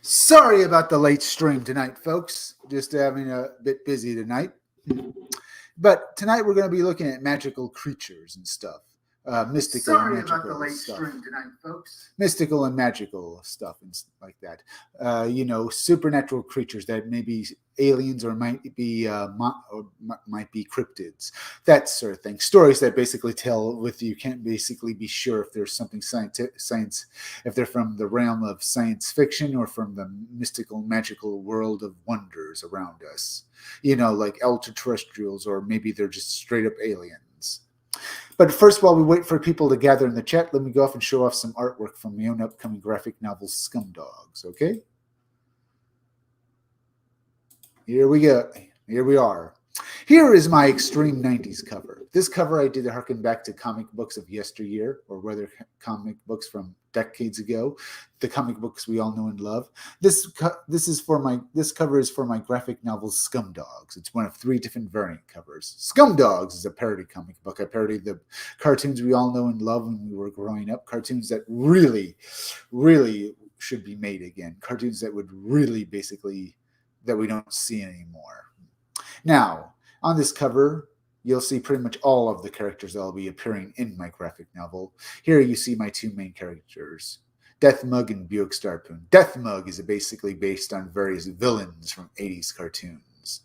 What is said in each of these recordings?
Sorry about the late stream tonight, folks. Just having a bit busy tonight. But tonight we're going to be looking at magical creatures and stuff. Mystical and Sorry about the magical late stuff. stream tonight, folks. Mystical and magical stuff and like that. Supernatural creatures that may be aliens or might be cryptids, that sort of thing. Stories that basically tell with you can't basically be sure if there's something science, if they're from the realm of science fiction or from the mystical, magical world of wonders around us. Like extraterrestrials, or maybe they're just straight up aliens. But first, while we wait for people to gather in the chat, let me go off and show off some artwork from my own upcoming graphic novel, Scumdogs, okay? Here we go. Here we are. Here is my extreme 90s cover. This cover I did harken back to comic books of yesteryear, or rather comic books from decades ago, the comic books we all know and love. This cover is for my graphic novel Scumdogs. It's one of 3 different variant covers. Scumdogs is a parody comic book. I parodied the cartoons we all know and love when we were growing up, cartoons that really, really should be made again, cartoons that would really basically that we don't see anymore. Now, on this cover, you'll see pretty much all of the characters that will be appearing in my graphic novel. Here you see my 2 main characters, Deathmug and Buick Starpoon. Deathmug is basically based on various villains from 80s cartoons.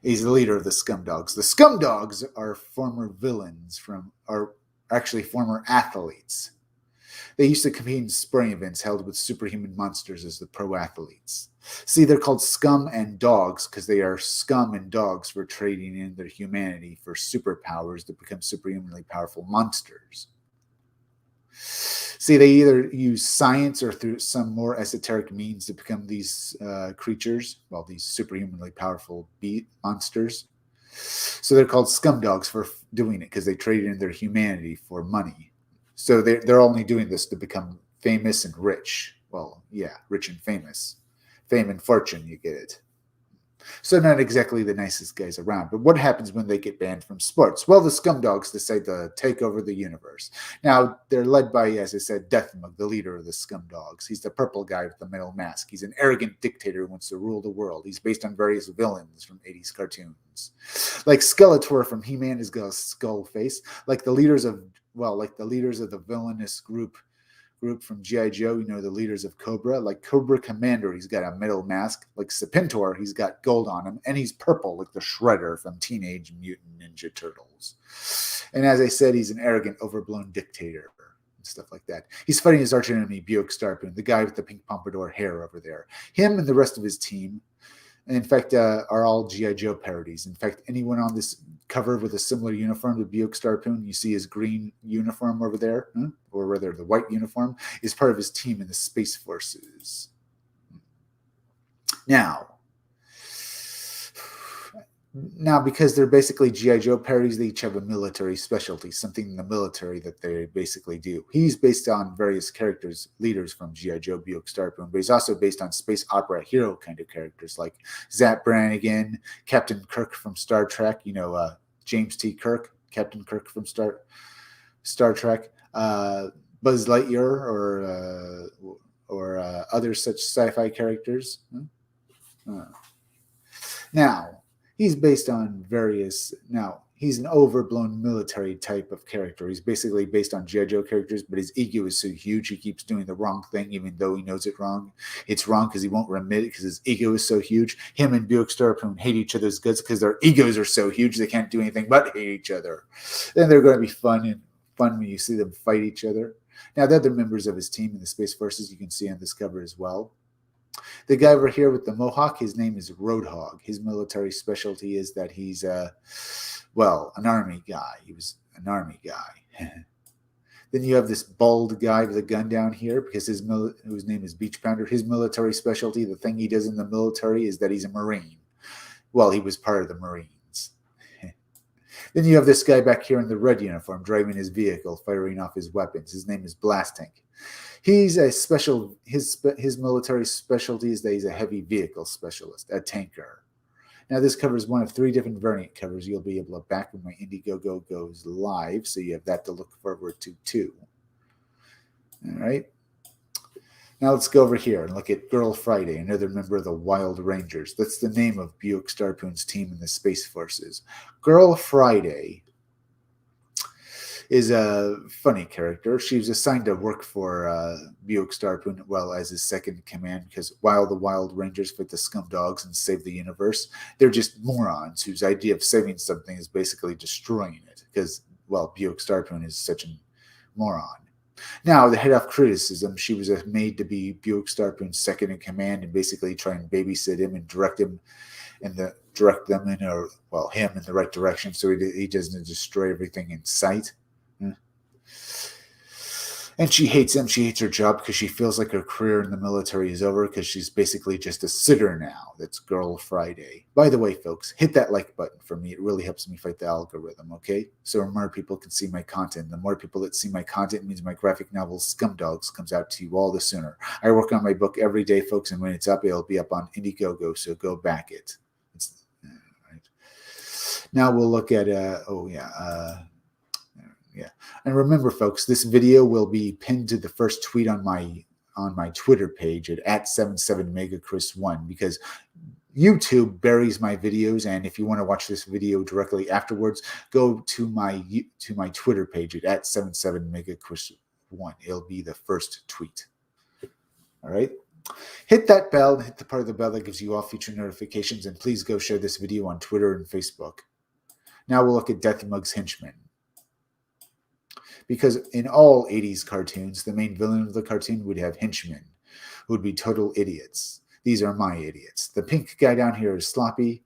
He's the leader of the Scumdogs. The Scumdogs are former villains are actually former athletes. They used to compete in sporting events held with superhuman monsters as the pro athletes. See, they're called scum and dogs because they are scum and dogs for trading in their humanity for superpowers to become superhumanly powerful monsters. See, they either use science or through some more esoteric means to become these creatures, these superhumanly powerful monsters. So they're called scum dogs for doing it because they traded in their humanity for money. So they're only doing this to become famous and rich. Well, yeah, rich and famous. Fame and fortune, you get it. So not exactly the nicest guys around. But what happens when they get banned from sports? Well, the Scumdogs decide to take over the universe. Now, they're led by, as I said, Deathmug, the leader of the Scumdogs. He's the purple guy with the metal mask. He's an arrogant dictator who wants to rule the world. He's based on various villains from 80s cartoons. Like Skeletor from He-Man has got a skull face. Like the leaders of the villainous group from G.I. Joe, the leaders of Cobra, like Cobra Commander, he's got a metal mask. Like Serpentor, he's got gold on him, and he's purple like the Shredder from Teenage Mutant Ninja Turtles. And as I said, he's an arrogant, overblown dictator and stuff like that. He's fighting his arch enemy, Buick Starpoon, the guy with the pink pompadour hair over there. Him and the rest of his team, in fact, are all G.I. Joe parodies. In fact, anyone on this cover with a similar uniform to Buick Starpoon, you see his green uniform over there, or rather the white uniform, is part of his team in the Space Forces. Now, because they're basically G.I. Joe parodies, they each have a military specialty, something in the military that they basically do. He's based on various leaders from G.I. Joe, Buick Starpoon, but he's also based on space opera hero kind of characters like Zap Brannigan, Captain Kirk from Star Trek, James T. Kirk, Captain Kirk from Star Trek, Buzz Lightyear, or other such sci-fi characters. Now, he's based on he's an overblown military type of character. He's basically based on G.I. Joe characters, but his ego is so huge he keeps doing the wrong thing even though he knows it's wrong. It's wrong because he won't admit it because his ego is so huge. Him and Buick Starpoon hate each other's guts because their egos are so huge they can't do anything but hate each other. Then they're going to be fun when you see them fight each other. Now, the other members of his team in the Space Forces you can see on this cover as well. The guy over here with the mohawk, his name is Roadhog. His military specialty is that he's, an army guy. He was an army guy. Then you have this bald guy with a gun down here because whose name is Beach Pounder. His military specialty, the thing he does in the military, is that he's a Marine. Well, he was part of the Marines. Then you have this guy back here in the red uniform driving his vehicle, firing off his weapons. His name is Blast Tank. He's his military specialty is that he's a heavy vehicle specialist, a tanker. Now, this covers one of 3 different variant covers you'll be able to back when my Indiegogo goes live, so you have that to look forward to too. All right. Now let's go over here and look at Girl Friday, another member of the Wild Rangers. That's the name of Buick Starpoon's team in the Space Forces. Girl Friday is a funny character. She was assigned to work for Buick Starpoon, well, as his second in command, because while the Wild Rangers fight the scum dogs and save the universe, they're just morons whose idea of saving something is basically destroying it, because, well, Buick Starpoon is such a moron. Now, the head of criticism, she was made to be Buick Starpoon's second in command and basically try and babysit him and direct them in the right direction so he doesn't destroy everything in sight. And she hates him. She hates her job because she feels like her career in the military is over because she's basically just a sitter now. That's Girl Friday. By the way, folks, hit that like button for me. It really helps me fight the algorithm, okay? So more people can see my content. The more people that see my content means my graphic novel Scumdogs comes out to you all the sooner. I work on my book every day, folks, and when it's up, it'll be up on Indiegogo, so go back it. Right. Now we'll look at, and remember, folks, this video will be pinned to the first tweet on my Twitter page at 77megachris1 because YouTube buries my videos, and if you want to watch this video directly afterwards, go to my Twitter page at 77megachris1. It'll be the first tweet. All right. Hit that bell, hit the part of the bell that gives you all future notifications, and please go share this video on Twitter and Facebook. Now we'll look at Death Mug's henchmen. Because in all 80s cartoons, the main villain of the cartoon would have henchmen, who would be total idiots. These are my idiots. The pink guy down here is Sloppy,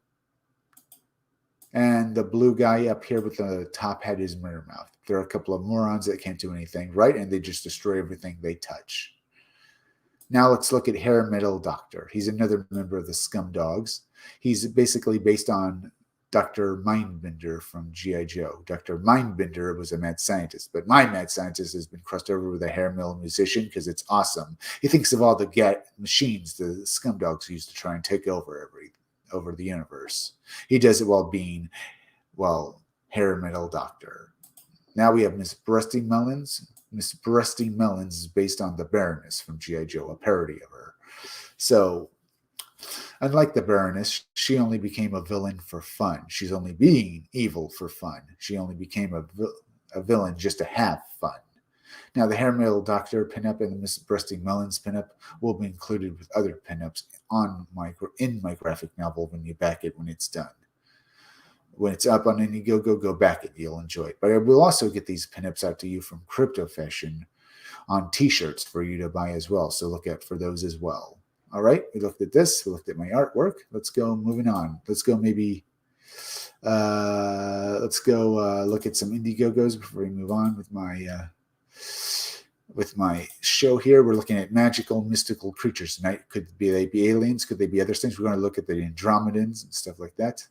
and the blue guy up here with the top hat is Murdermouth. They're a couple of morons that can't do anything right, and they just destroy everything they touch. Now let's look at Hair Metal Doctor. He's another member of the Scum Dogs. He's basically based on Dr. Mindbender from G.I. Joe. Dr. Mindbender was a mad scientist, but my mad scientist has been crossed over with a hair mill musician because it's awesome. He thinks of all the machines the Scum Dogs used to try and take over the universe. He does it while being, Hair Metal Doctor. Now we have Miss Breasty Melons. Miss Breasty Melons is based on the Baroness from G.I. Joe, a parody of her. So, unlike the Baroness, she only became a villain for fun. She's only being evil for fun. She only became a villain just to have fun. Now, the Hair Metal Doctor pinup and the Miss Breasty Melons pinup will be included with other pinups in my graphic novel when you back it when it's done. When it's up on Indiegogo, go back it. You'll enjoy it. But I will also get these pinups out to you from Crypto Fashion on T-shirts for you to buy as well. So look out for those as well. All right, we looked at this. We looked at my artwork. Let's go moving on. Let's go look at some Indiegogos before we move on with my show here. We're looking at magical, mystical creatures tonight. Could they be aliens? Could they be other things? We're going to look at the Andromedans and stuff like that.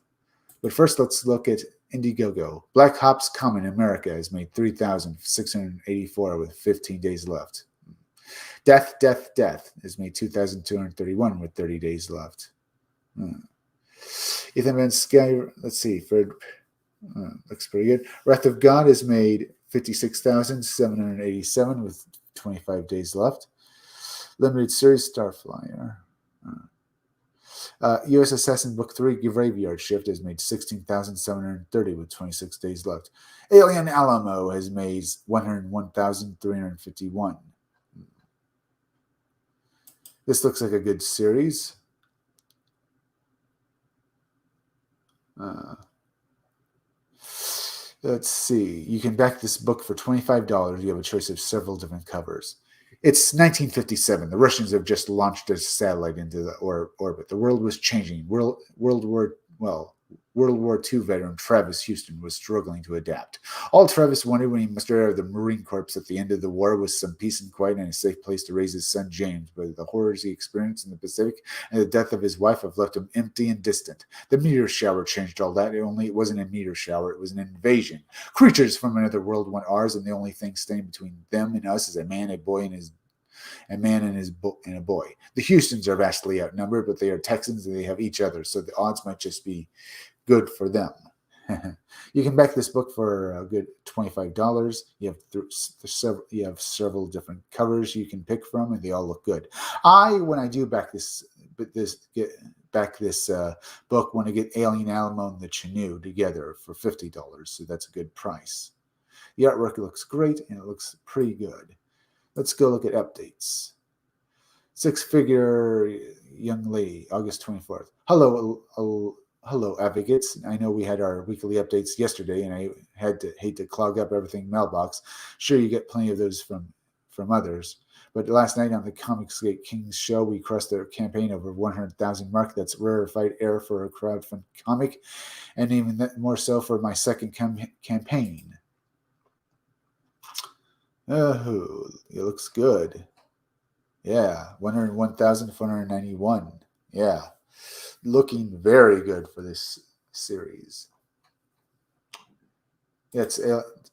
But first, let's look at Indiegogo. Black Hops Common America has made 3,684 with 15 days left. Death has made 2,231 with 30 days left. Ethan Van Sky, let's see, looks pretty good. Wrath of God has made 56,787 with 25 days left. Limited Series Starflyer. U.S. Assassin Book 3 Graveyard Shift has made 16,730 with 26 days left. Alien Alamo has made 101,351. This looks like a good series. Let's see. You can back this book for $25. You have a choice of several different covers. It's 1957. The Russians have just launched a satellite into the orbit. The world was changing. World War II veteran Travis Houston was struggling to adapt. All Travis wanted when he mustered out of the Marine Corps at the end of the war was some peace and quiet and a safe place to raise his son James, but the horrors he experienced in the Pacific and the death of his wife have left him empty and distant. The meteor shower changed all that. It wasn't a meteor shower, it was an invasion. Creatures from another world want ours, and the only thing standing between them and us is a man, a boy, and a boy. The Houstons are vastly outnumbered, but they are Texans and they have each other, so the odds might just be good for them. You can back this book for a good $25. You have several different covers you can pick from, and they all look good. When I do back this book, want to get Alien Alamo and the Chenoo together for $50, so that's a good price. The artwork looks great, and it looks pretty good. Let's go look at updates. Six Figure Young Lady, August 24th. Hello, advocates. I know we had our weekly updates yesterday, and I hate to clog up everything mailbox. Sure, you get plenty of those from others. But last night on the Comicsgate Kings show, we crossed the campaign over 100,000 mark. That's rarefied air for a crowdfunded comic, and even more so for my second campaign. Oh, it looks good. Yeah, 101,491. Yeah, looking very good for this series. Let's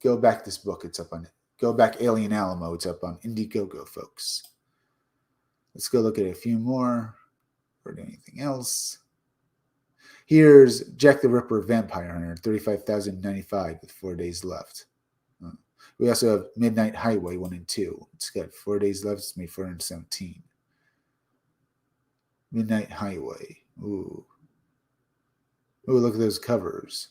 go back this book. It's up on Go Back Alien Alamo. It's up on Indiegogo, folks. Let's go look at a few more or anything else. Here's Jack the Ripper Vampire Hunter, 35,095 with 4 days left. We also have Midnight Highway 1 and 2. It's got 4 days left. It's made 417. Midnight Highway. Ooh, look at those covers.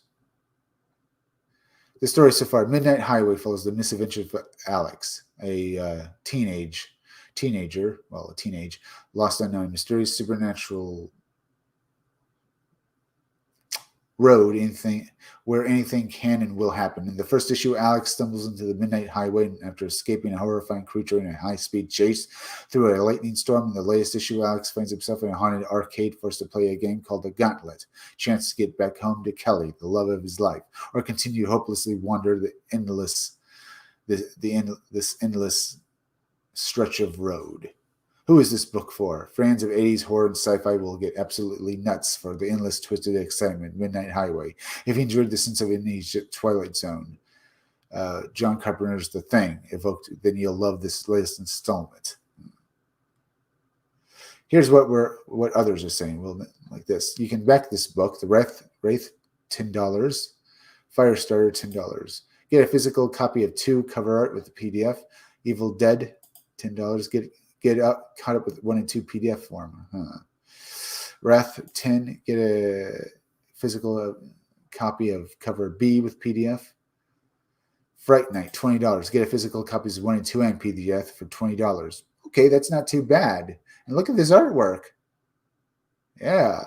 The story so far, Midnight Highway follows the misadventures of Alex, a teenager, lost unknown, mysterious supernatural road, where anything can and will happen. In the first issue, Alex stumbles into the Midnight Highway after escaping a horrifying creature in a high-speed chase through a lightning storm. In the latest issue, Alex finds himself in a haunted arcade, forced to play a game called The Gauntlet, chance to get back home to Kelly, the love of his life, or continue to hopelessly wander this endless stretch of road. Who is this book for? Fans of 80s horror and sci-fi will get absolutely nuts for the endless twisted excitement, Midnight Highway. If you enjoyed the sense of amnesia, Twilight Zone, John Carpenter's The Thing evoked, then you'll love this latest installment. Here's what others are saying. Well, like this. You can back this book, The Wraith, $10, Firestarter, $10. Get a physical copy of 2 cover art with the PDF. Evil Dead, $10. Caught up with 1 and 2 PDF form. Wrath 10, get a physical copy of cover B with PDF. Fright Night, $20. Get a physical copies of 1 and 2 and PDF for $20. Okay, that's not too bad. And look at this artwork. Yeah.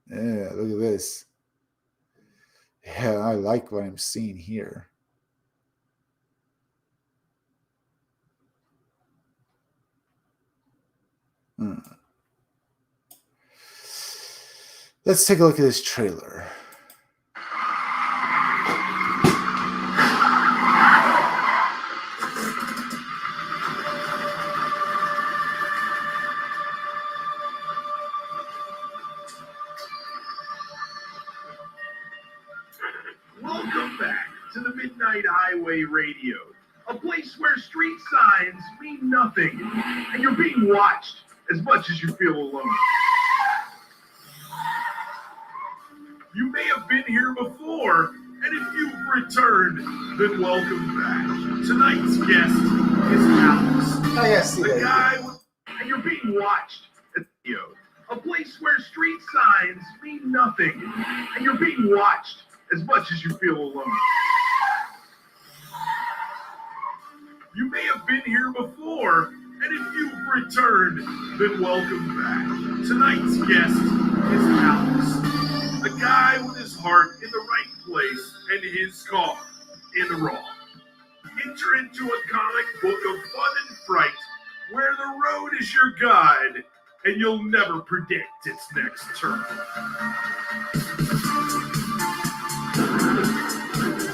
Yeah, look at this. Yeah, I like what I'm seeing here. Let's take a look at this trailer. Welcome back to the Midnight Highway Radio, a place where street signs mean nothing, and you're being watched as much as you feel alone. You may have been here before, and if you've returned, then welcome back. Tonight's guest is Alex. Oh, yes, the guy with, and you're being watched at the a place where street signs mean nothing, and you're being watched as much as you feel alone. You may have been here before, and if you've returned, then welcome back. Tonight's guest is Alex, the guy with his heart in the right place and his car in the wrong. Enter into a comic book of fun and fright, where the road is your guide, and you'll never predict its next turn.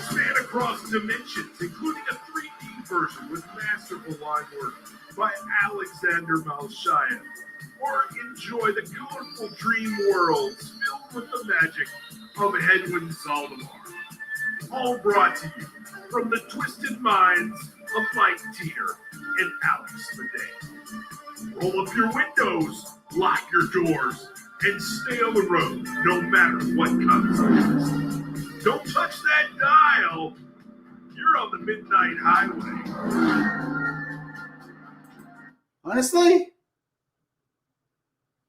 Span across dimensions, including a 3D version with masterful line work by Alexander Malshayev, or enjoy the colorful dream worlds filled with the magic of Edwin Zaldemar. All brought to you from the twisted minds of Mike Teeter and Alex Madej. Roll up your windows, lock your doors, and stay on the road no matter what comes next. Don't touch that dial. You're on the Midnight Highway. Honestly?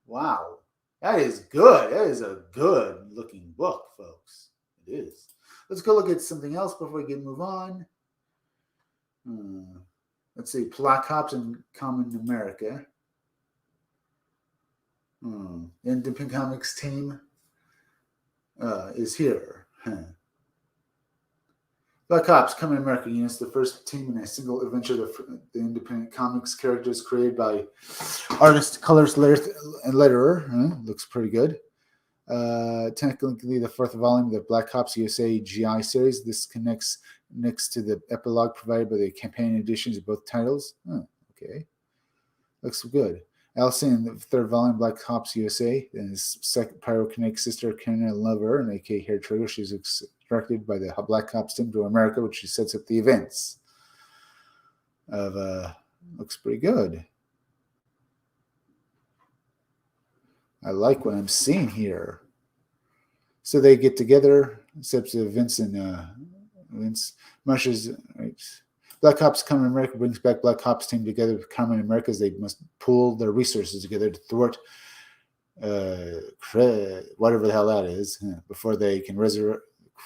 Wow. That is good. That is a good looking book, folks. It is. Let's go look at something else before we move on. Let's see. Black Ops in Common America. The Independent Comics team is here. Black Ops Common America units, the first team in a single adventure. The Independent Comics characters created by artist, colorist, and letterer. Looks pretty good. Technically, the fourth volume of the Black Ops USA GI series. This connects next to the epilogue provided by the companion editions of both titles. Okay. Looks good. Allison in the third volume, Black Ops USA, and his second pyrokinetic sister, Karen Lover, and aka Hair Trigger. She's extracted by the Black Ops team to America, which she sets up the events of. Looks pretty good. I like what I'm seeing here. So they get together, sets the events and events. Marsha's right. Black Ops Common America brings back Black Ops team together with Common America as they must pool their resources together to thwart whatever the hell that is before they can resurrect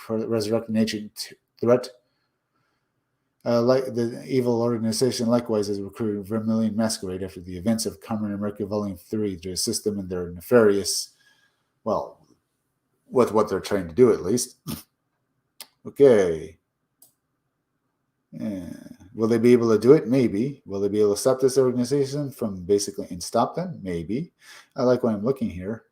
an ancient threat. Like the evil organization likewise has recruited Vermilion Masquerade after the events of Common America Volume 3 to assist them in their nefarious, well, with what they're trying to do at least. Okay. Will they be able to do it? Maybe. Will they be able to stop this organization from basically and stop them? Maybe. I like what I'm looking here.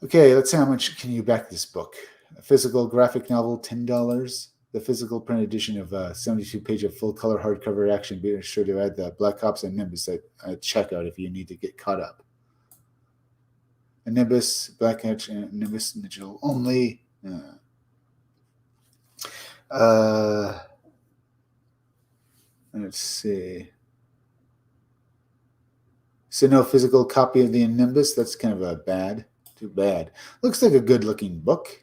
Okay, let's see how much can you back this book. A physical graphic novel, $10. The physical print edition of 72-page of full-color hardcover action. Be sure to add the Black Ops and Nimbus at checkout if you need to get caught up. A Nimbus, Black Ops, and Nimbus digital only. Let's see. So no physical copy of the Nimbus. That's kind of a bad. Too bad. Looks like a good-looking book.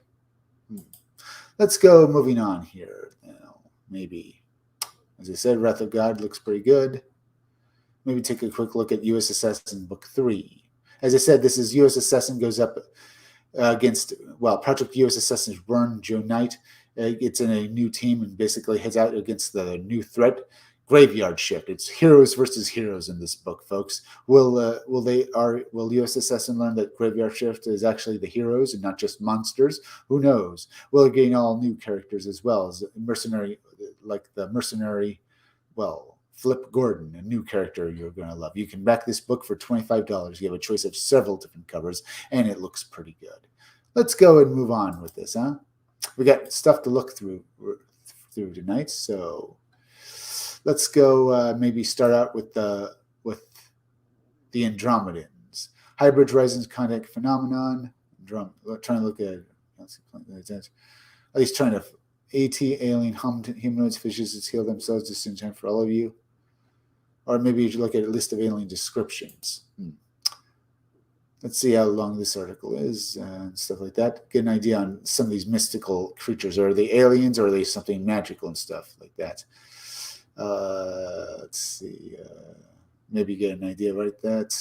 Let's go moving on here. Maybe, as I said, Wrath of God looks pretty good. Maybe take a quick look at U.S. Assassin Book 3. As I said, this is U.S. Assassin goes up against, Project U.S. Assassin's Burn Joe Knight. It's in a new team and basically heads out against the new threat, Graveyard Shift. It's heroes versus heroes in this book, folks. Will U.S. Assassin learn that Graveyard Shift is actually the heroes and not just monsters? Who knows? Will it gain all new characters as well as mercenary, like the mercenary, Flip Gordon, a new character you're going to love. You can back this book for $25. You have a choice of several different covers, and it looks pretty good. Let's go and move on with this, huh? We got stuff to look through tonight, so let's go. Maybe start out with the Andromedans. Hybrid Horizons contact phenomenon. Trying to look at least trying to AT alien humanoids fishes heal themselves just in time for all of you. Or maybe you should look at a list of alien descriptions. Let's see how long this article is and stuff like that. Get an idea on some of these mystical creatures. Are they aliens or are they something magical and stuff like that? Let's see. Maybe get an idea about that.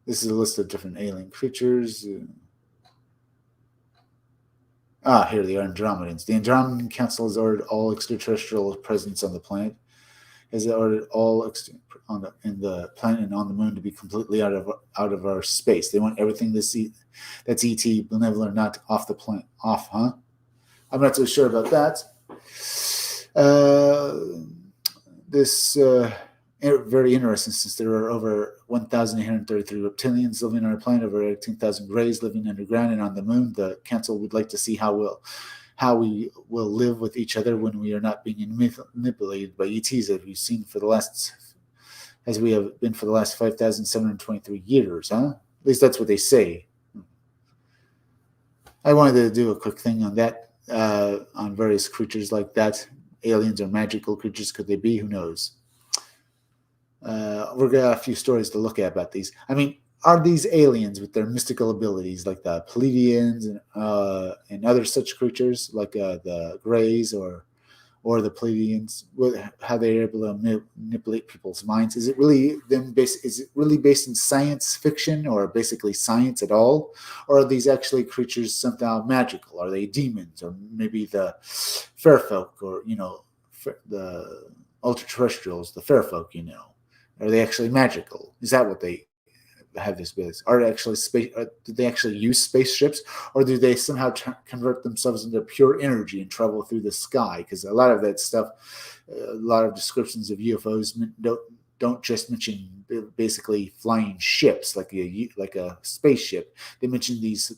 This is a list of different alien creatures. Here they are, Andromedans. The Andromedan Council has ordered all extraterrestrial presence on the planet. Has ordered all in the planet and on the moon to be completely out of our space. They want everything that's ET, benevolent or not, off the planet. Off, huh? I'm not so sure about that. This very interesting, since there are over 1,833 reptilians living on our planet, over 18,000 greys living underground and on the moon. The council would like to see how we will live with each other when we are not being manipulated by ETs, as we have been for the last 5,723 years, huh? At least that's what they say. I wanted to do a quick thing on that, on various creatures like that. Aliens or magical creatures could they be? Who knows? We're gonna have a few stories to look at about these. I mean, are these aliens with their mystical abilities, like the Pleiadians and other such creatures, like the Greys or the Pleiadians, how they're able to manipulate people's minds? Is it really Is it really based in science fiction, or basically science at all, or are these actually creatures somehow magical? Are they demons, or maybe the fair folk, or the ultra terrestrials, the fair folk? Are they actually magical? Is that what they have this business? Are they actually do they actually use spaceships, or do they somehow convert themselves into pure energy and travel through the sky? Because a lot of that stuff, a lot of descriptions of UFOs don't just mention basically flying ships like a spaceship. They mention these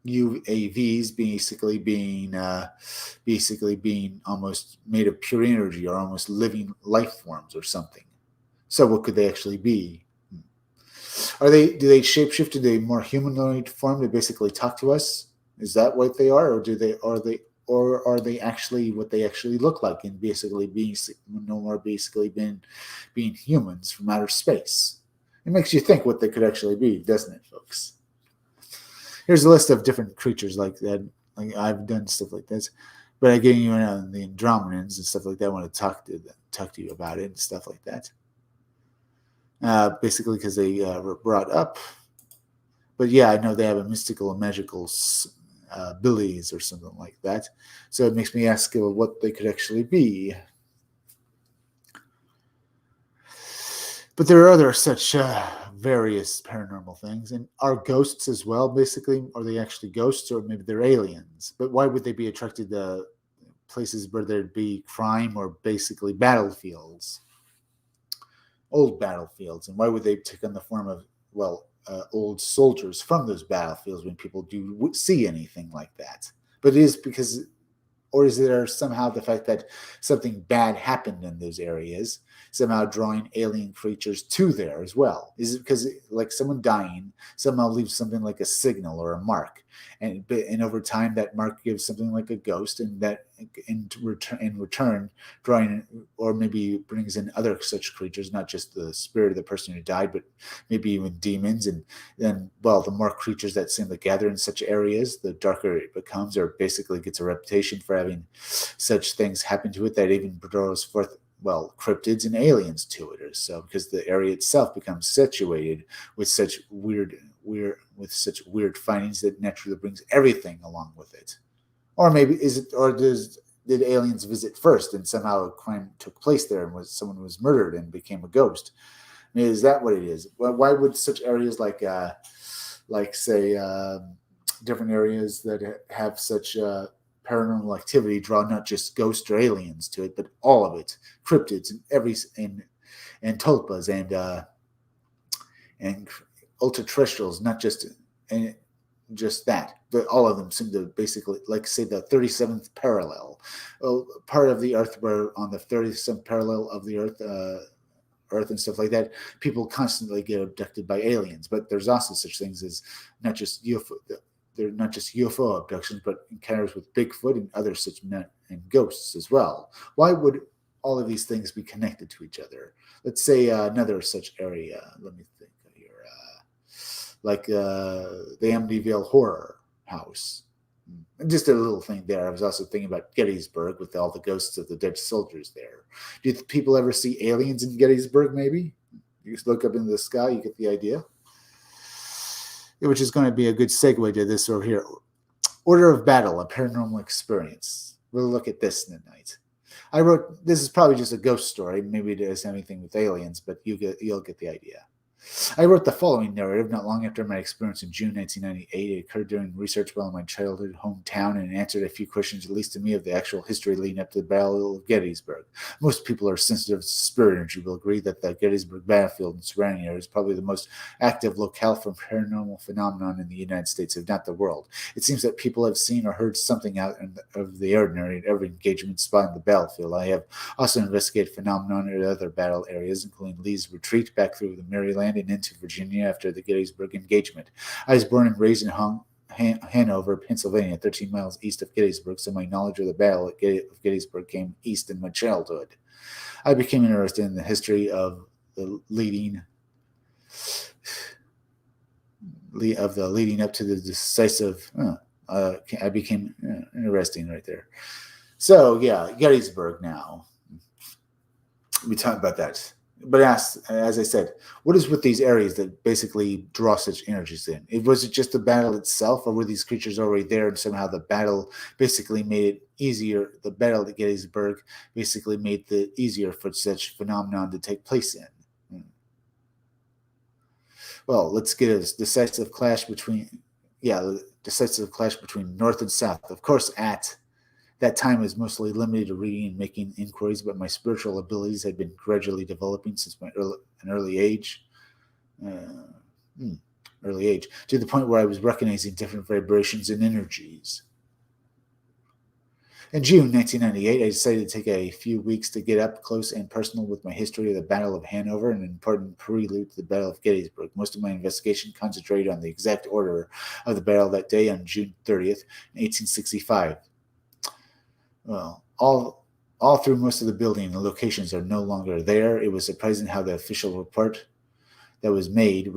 UAVs basically being almost made of pure energy, or almost living life forms or something. So what could they actually be? Do they shapeshift to a more humanoid form to basically talk to us? Is that what they are, or are they actually what they actually look like, and basically being humans from outer space? It makes you think what they could actually be, doesn't it, folks? Here's a list of different creatures like that. Like, I've done stuff like this, but again, the Andromedans and stuff like that. I want to talk to you about it and stuff like that. Basically, because they were brought up. But yeah, I know they have a mystical and magical abilities or something like that. So it makes me ask what they could actually be. But there are other such various paranormal things, and are ghosts as well. Basically, are they actually ghosts, or maybe they're aliens? But why would they be attracted to places where there'd be crime, or basically battlefields, old battlefields? And why would they take on the form of old soldiers from those battlefields when people do see anything like that? But it is because, or is there somehow the fact that something bad happened in those areas, somehow drawing alien creatures to there as well? Is it because, like, someone dying somehow leaves something like a signal or a mark, and over time that mark gives something like a ghost, and that in return drawing, or maybe brings in other such creatures, not just the spirit of the person who died, but maybe even demons. And then, the more creatures that seem to gather in such areas, the darker it becomes, or basically gets a reputation for having such things happen to it, that even draws forth cryptids and aliens to it, or so, because the area itself becomes situated with such weird findings that naturally brings everything along with it. Or maybe did aliens visit first, and somehow a crime took place there, and someone was murdered and became a ghost? I mean, is that what it is? Why would such areas like say different areas that have such paranormal activity draw not just ghosts or aliens to it, but all of it, cryptids and tulpas and ultra terrestrials, not just that, but all of them seem to basically, like, say, the 37th parallel, part of the Earth, where on the 37th parallel of the Earth and stuff like that, people constantly get abducted by aliens. But there's also such things as not just UFO abductions, but encounters with Bigfoot and other such men and ghosts as well. Why would all of these things be connected to each other? Let's say another such area. Let me think here, like the Amityville Horror House. Just a little thing there. I was also thinking about Gettysburg with all the ghosts of the dead soldiers there. Do people ever see aliens in Gettysburg? Maybe you just look up into the sky, you get the idea. Which is going to be a good segue to this over here. Order of Battle, a paranormal experience. We'll look at this tonight. This is probably just a ghost story. Maybe it doesn't have anything with aliens, but you'll get the idea. I wrote the following narrative not long after my experience in June 1998. It occurred during research while in my childhood hometown, and answered a few questions, at least to me, of the actual history leading up to the Battle of Gettysburg. Most people are sensitive to spirit energy will agree that the Gettysburg battlefield and surrounding area is probably the most active locale for paranormal phenomenon in the United States, if not the world. It seems that people have seen or heard something out of the ordinary at every engagement spot in the battlefield. I have also investigated phenomenon at other battle areas, including Lee's retreat back through the Maryland land and into Virginia after the Gettysburg engagement. I was born and raised in Hanover, Pennsylvania, 13 miles east of Gettysburg, so my knowledge of the Battle of Gettysburg came east in my childhood. I became interested in the history of the leading up to the decisive. I became interesting right there. So yeah, Gettysburg. Now we talk about that. But as I said, what is with these areas that basically draw such energies in? Was it just the battle itself, or were these creatures already there and somehow the battle basically made it easier? The battle at Gettysburg basically made it easier for such phenomenon to take place in. Well, let's get a decisive clash between North and South. Of course, at that time was mostly limited to reading and making inquiries, but my spiritual abilities had been gradually developing since an early age, to the point where I was recognizing different vibrations and energies. In June 1998, I decided to take a few weeks to get up close and personal with my history of the Battle of Hanover, an important prelude to the Battle of Gettysburg. Most of my investigation concentrated on the exact order of the battle that day on June 30th, 1865. Well, all through most of the building, the locations are no longer there. It was surprising how the official report that was made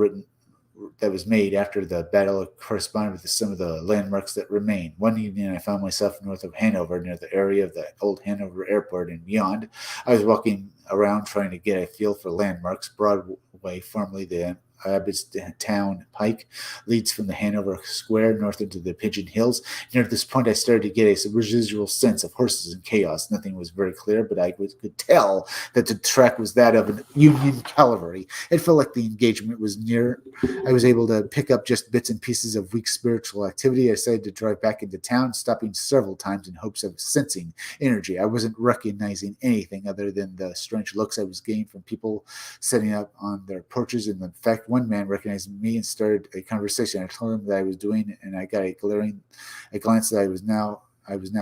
after the battle corresponded with some of the landmarks that remain. One evening, I found myself north of Hanover, near the area of the old Hanover Airport and beyond. I was walking around trying to get a feel for landmarks. Broadway, formerly the Abbottstown Pike, leads from the Hanover Square north into the Pigeon Hills. Near this point, I started to get a residual sense of horses and chaos. Nothing was very clear, but I could tell that the track was that of an Union cavalry. It felt like the engagement was near. I was able to pick up just bits and pieces of weak spiritual activity. I decided to drive back into town, stopping several times in hopes of sensing energy. I wasn't recognizing anything other than the strange looks I was getting from people setting up on their porches. And in fact, one man recognized me and started a conversation. I told him that I was doing, and I got a glance that I was now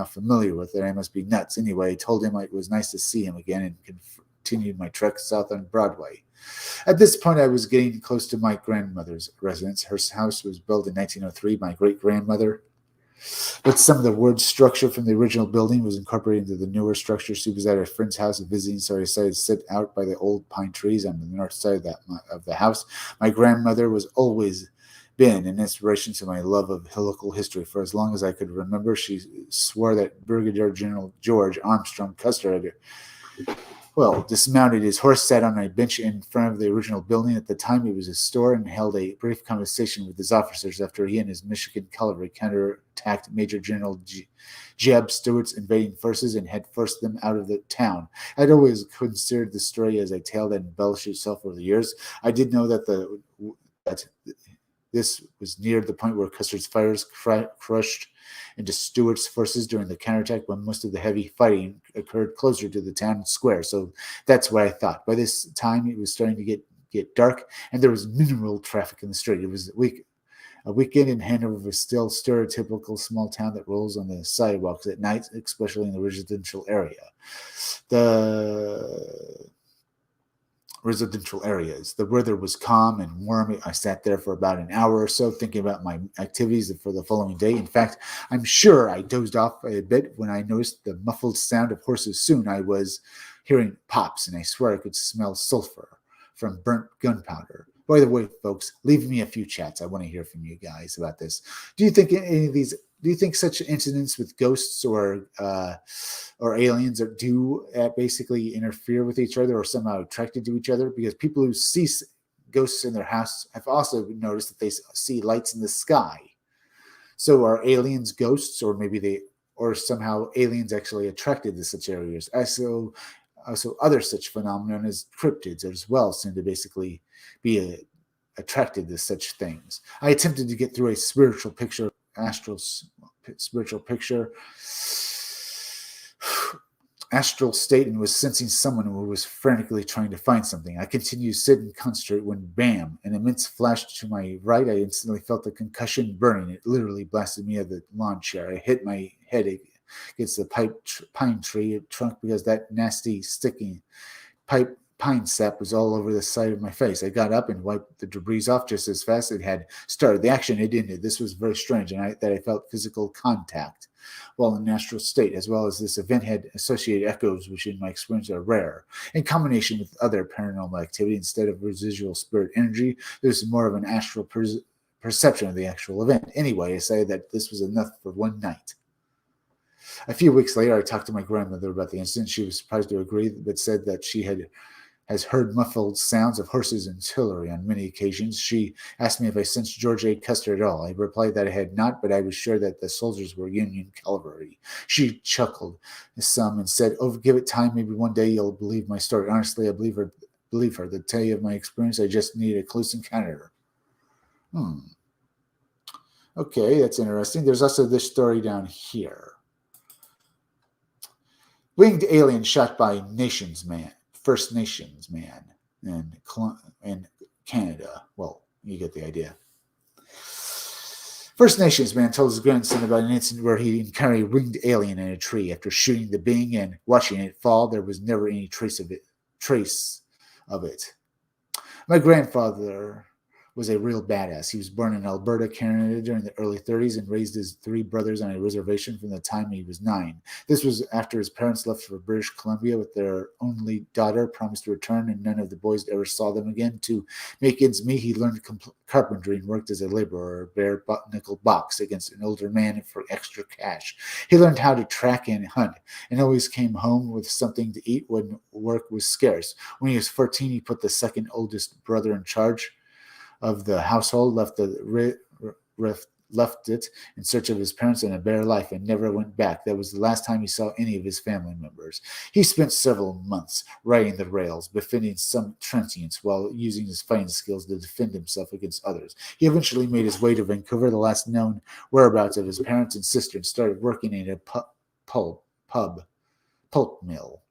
familiar with, that I must be nuts. Anyway, I told him it was nice to see him again and continued my trek south on Broadway. At this point, I was getting close to my grandmother's residence. Her house was built in 1903 by my great-grandmother, but some of the word structure from the original building was incorporated into the newer structure. She was at her friend's house visiting, so I decided to sit out by the old pine trees on the north side of the house. My grandmother was always been an inspiration to my love of local history. For as long as I could remember, she swore that Brigadier General George Armstrong Custer had dismounted his horse, sat on a bench in front of the original building. At the time, it was a store, and held a brief conversation with his officers after he and his Michigan cavalry counterattacked Major General Jeb Stuart's invading forces and had forced them out of the town. I'd always considered the story as a tale that embellished itself over the years. I did know that this was near the point where Custer's fires crushed into Stuart's forces during the counterattack, when most of the heavy fighting occurred closer to the town square. So that's what I thought. By this time, it was starting to get dark, and there was minimal traffic in the street. It was a weekend in Hanover was still stereotypical small town that rolls on the sidewalks at night, especially in the residential area. The weather was calm and warm. I sat there for about an hour or so thinking about my activities for the following day. In fact, I'm sure I dozed off a bit when I noticed the muffled sound of horses. Soon I was hearing pops, and I swear I could smell sulfur from burnt gunpowder. By the way, folks, leave me a few chats. I want to hear from you guys about this. Do you think such incidents with ghosts or aliens do basically interfere with each other or somehow attracted to each other? Because people who see ghosts in their house have also noticed that they see lights in the sky. So are aliens ghosts, or somehow aliens actually attracted to such areas? Also, other such phenomena as cryptids as well seem to basically be attracted to such things. I attempted to get through a spiritual picture, astral state, and was sensing someone who was frantically trying to find something. I continued to sit and concentrate when, bam, an immense flash to my right. I instantly felt the concussion burning. It literally blasted me out of the lawn chair. I hit my head against the pine tree trunk because that nasty sticking pipe pine sap was all over the side of my face. I got up and wiped the debris off just as fast as it had started. The action had ended. This was very strange, and I felt physical contact while in natural state, as well as this event had associated echoes, which in my experience are rare. In combination with other paranormal activity, instead of residual spirit energy, there's more of an astral perception of the actual event. Anyway, I say that this was enough for one night. A few weeks later, I talked to my grandmother about the incident. She was surprised to agree, but said that she has heard muffled sounds of horses and artillery on many occasions. She asked me if I sensed George A. Custer at all. I replied that I had not, but I was sure that the soldiers were Union cavalry. She chuckled some and said, "Oh, give it time. Maybe one day you'll believe my story." Honestly, I believe her. To tell you of my experience, I just needed a close encounter. Okay, that's interesting. There's also this story down here. Winged alien shot by First Nations man in Canada. Well, you get the idea. First Nations man told his grandson about an incident where he encountered a winged alien in a tree. After shooting the being and watching it fall, there was never any trace of it. My grandfather was a real badass. He was born in Alberta, Canada during the early 30s and raised his 3 brothers on a reservation from the time he was 9. This was after his parents left for British Columbia with their only daughter, promised to return, and none of the boys ever saw them again. To make ends meet, he learned carpentry and worked as a laborer, bare nickel box against an older man for extra cash. He learned how to track and hunt and always came home with something to eat when work was scarce. When he was 14, he put the second oldest brother in charge of the household, left it in search of his parents in a bare life and never went back. That was the last time he saw any of his family members. He spent several months riding the rails, befriending some transients while using his fighting skills to defend himself against others. He eventually made his way to Vancouver, the last known whereabouts of his parents and sister, and started working in a pulp mill.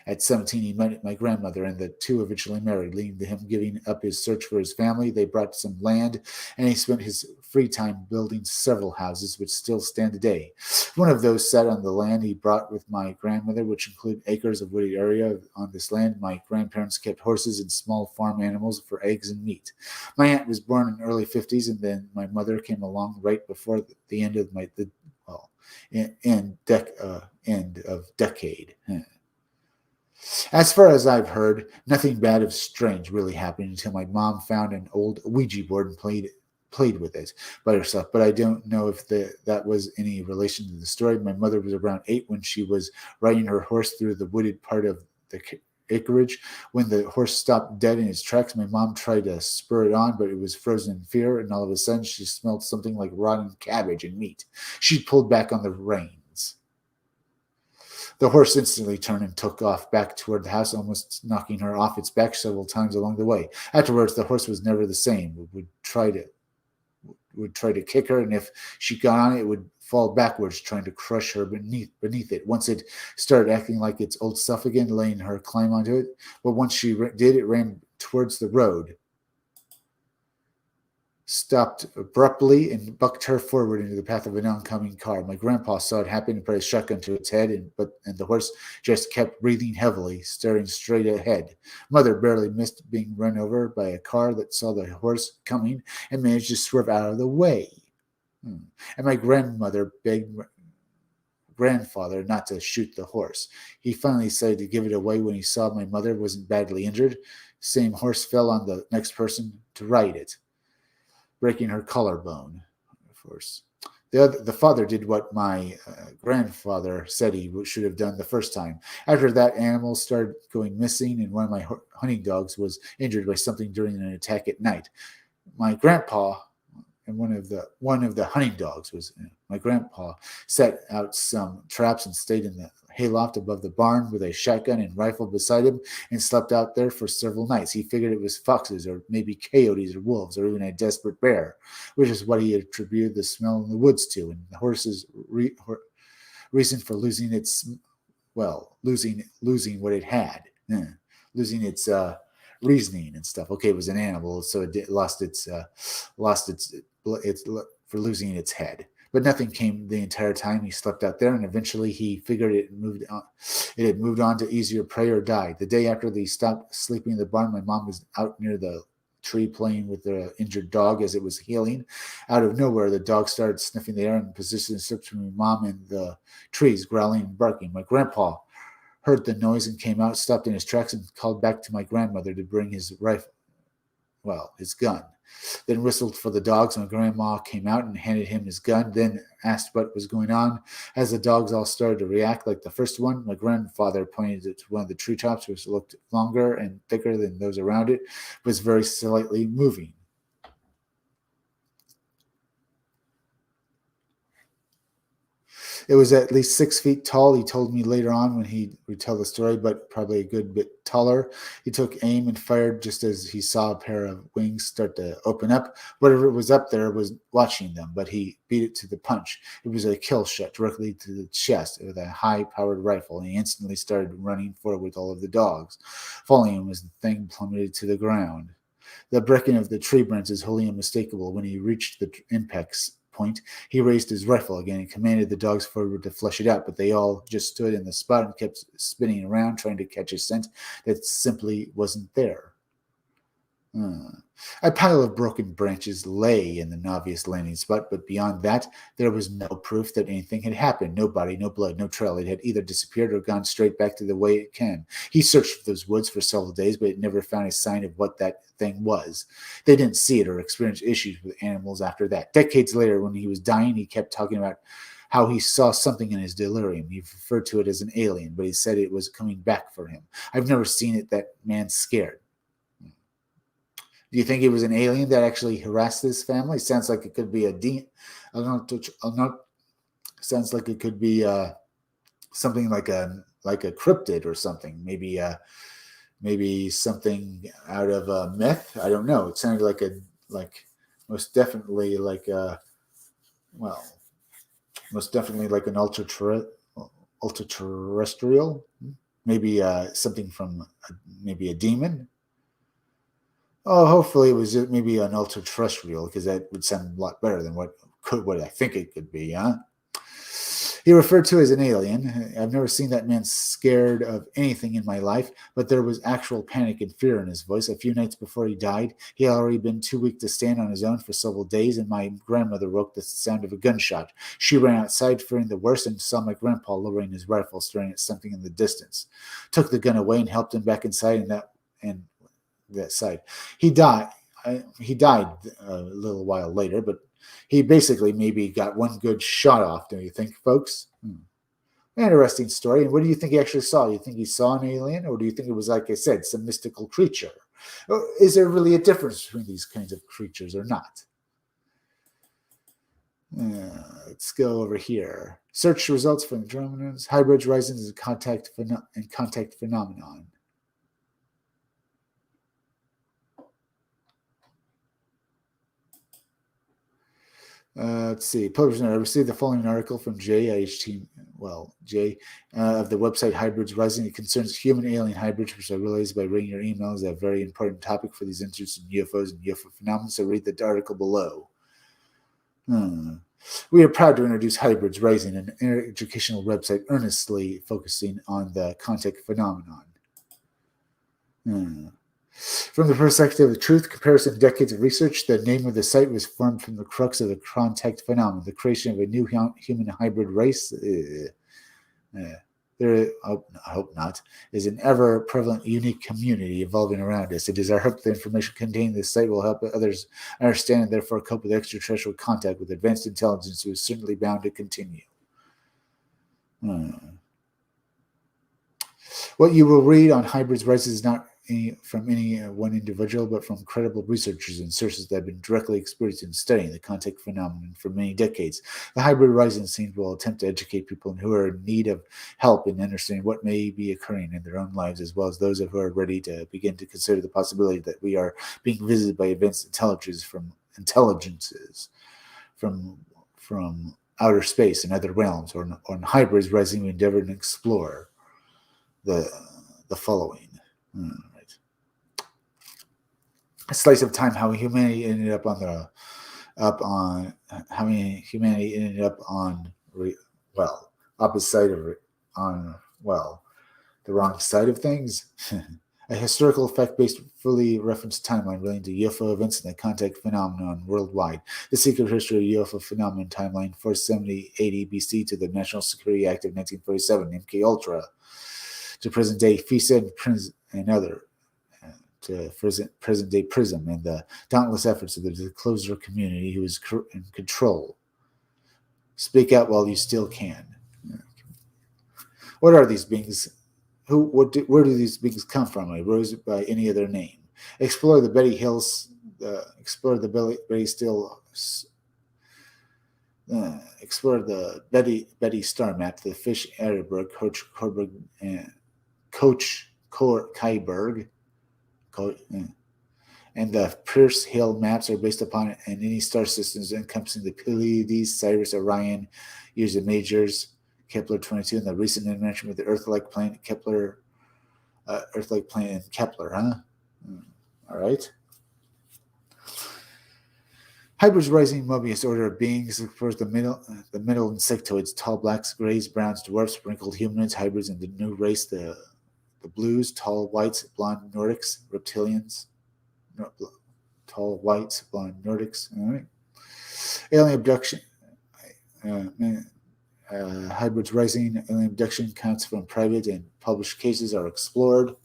At 17, he met my grandmother, and the two eventually married, leading to him giving up his search for his family. They brought some land, and he spent his free time building several houses, which still stand today. One of those sat on the land he brought with my grandmother, which included acres of wooded area. On this land, my grandparents kept horses and small farm animals for eggs and meat. My aunt was born in the early 50s, and then my mother came along right before the end of end of decade. As far as I've heard, nothing bad or strange really happened until my mom found an old Ouija board and played with it by herself. But I don't know if that was any relation to the story. My mother was around 8 when she was riding her horse through the wooded part of the acreage. When the horse stopped dead in its tracks, my mom tried to spur it on, but it was frozen in fear, and all of a sudden she smelled something like rotten cabbage and meat. She pulled back on the reins. The horse instantly turned and took off back toward the house, almost knocking her off its back several times along the way. Afterwards, the horse was never the same. It would try to kick her, and if she got on it, it would fall backwards, trying to crush her beneath it. Once it started acting like its old self again, letting her climb onto it. But once she did, it ran towards the road, stopped abruptly, and bucked her forward into the path of an oncoming car. My grandpa saw it happen and put a shotgun to its head, and the horse just kept breathing heavily, staring straight ahead. Mother barely missed being run over by a car that saw the horse coming and managed to swerve out of the way. And my grandmother begged grandfather not to shoot the horse. He finally decided to give it away when he saw my mother wasn't badly injured. Same horse fell on the next person to ride it, breaking her collarbone, of course. The father did what my grandfather said he should have done the first time. After that, animals started going missing, and one of my hunting dogs was injured by something during an attack at night. My grandpa and one of the hunting dogs was my grandpa set out some traps and stayed in the hayloft above the barn with a shotgun and rifle beside him and slept out there for several nights. He figured it was foxes or maybe coyotes or wolves or even a desperate bear, which is what he attributed the smell in the woods to. And the horse's reason for losing losing what it had, losing its reasoning and stuff. Okay, it was an animal, so it lost its for losing its head. But nothing came the entire time he slept out there, and eventually he figured it had moved on to easier prey or die. The day after they stopped sleeping in the barn, my mom was out near the tree playing with the injured dog as it was healing. Out of nowhere, the dog started sniffing the air and positioned itself between mom and the trees, growling and barking. My grandpa heard the noise and came out, stopped in his tracks, and called back to my grandmother to bring his rifle, his gun. Then whistled for the dogs. My grandma came out and handed him his gun, then asked what was going on. As the dogs all started to react like the first one, my grandfather pointed to one of the treetops, which looked longer and thicker than those around it, was very slightly moving. It was at least 6 feet tall, he told me later on when he would tell the story, but probably a good bit taller. He took aim and fired just as he saw a pair of wings start to open up. Whatever was up there was watching them, but he beat it to the punch. It was a kill shot directly to the chest with a high-powered rifle, and he instantly started running forward with all of the dogs. Following him as the thing plummeted to the ground. The breaking of the tree branches wholly unmistakable. When he reached the apex point, he raised his rifle again and commanded the dogs forward to flush it out, but they all just stood in the spot and kept spinning around, trying to catch a scent that simply wasn't there. A pile of broken branches lay in the obvious landing spot, but beyond that, there was no proof that anything had happened. No body, no blood, no trail. It had either disappeared or gone straight back to the way it came. He searched those woods for several days, but never found a sign of what that thing was. They didn't see it or experience issues with animals after that. Decades later, when he was dying, he kept talking about how he saw something in his delirium. He referred to it as an alien, but he said it was coming back for him. I've never seen it. That man scared. Do you think it was an alien that actually harassed this family? Sounds like it could be a sounds like it could be something like a cryptid or something. Maybe something out of a myth. I don't know. It sounded most definitely like an ultra-terrestrial. Maybe something from maybe a demon. Oh, hopefully it was maybe an ultra-terrestrial, because that would sound a lot better than what I think it could be, huh? He referred to as an alien. I've never seen that man scared of anything in my life, but there was actual panic and fear in his voice. A few nights before he died, he had already been too weak to stand on his own for several days, and my grandmother woke to the sound of a gunshot. She ran outside, fearing the worst, and saw my grandpa lowering his rifle, staring at something in the distance. Took the gun away and helped him back inside, that side. He died a little while later, but he basically maybe got one good shot off, don't you think, folks? Interesting story. And what do you think he actually saw? Do you think he saw an alien, or do you think it was, like I said, some mystical creature? Or is there really a difference between these kinds of creatures or not? Let's go over here. Search results for Andromedas. Hybrids rising as a contact phenomenon. Let's see. Published. I received the following article from Jay of the website Hybrids Rising. It concerns human-alien hybrids, which I realized by reading your emails is a very important topic for these interested in UFOs and UFO phenomena, so read the article below. We are proud to introduce Hybrids Rising, an educational website earnestly focusing on the contact phenomenon. From the perspective of truth, comparison, decades of research, the name of the site was formed from the crux of the contact phenomenon, the creation of a new human hybrid race. I hope not, is an ever-prevalent, unique community evolving around us. It is our hope the information contained in this site will help others understand and therefore cope with extraterrestrial contact with advanced intelligence, who is certainly bound to continue. What you will read on Hybrids Rising is not from any one individual, but from credible researchers and sources that have been directly experienced in studying the contact phenomenon for many decades. The Hybrid Rising scene will attempt to educate people who are in need of help in understanding what may be occurring in their own lives, as well as those who are ready to begin to consider the possibility that we are being visited by advanced intelligences from outer space and other realms. Or on Hybrids Rising, we endeavor to explore the following. A slice of time how humanity ended up on the up on how many humanity ended up on opposite side of it on the wrong side of things. A historical fact-based, fully referenced timeline relating to UFO events and the contact phenomenon worldwide. The secret history of UFO phenomenon timeline, 470 AD BC to the National Security Act of 1947, MK Ultra, to present day FISA and other, to present day PRISM, and the dauntless efforts of the disclosure community who is in control. Speak out while you still can. What are these beings? Where do these beings come from? I rose by any other name. Explore the Betty Hills. Explore the Betty Star map, the Fish Ehrenberg, Coach Kaiberg, and the Pierce Hill maps are based upon any star systems encompassing the Pleiades, Sirius, Orion, years of majors, Kepler 22, and the recent interaction with the Earth-like planet Kepler, and Kepler, All right. Hybrids rising Mobius order of beings explores the middle insectoids, tall blacks, grays, browns, dwarfs, sprinkled humanoids, hybrids, and the new race, the blues, tall whites, blonde Nordics, reptilians, tall whites, blonde Nordics. All right. Alien abduction. Hybrids rising, alien abduction accounts from private and published cases are explored.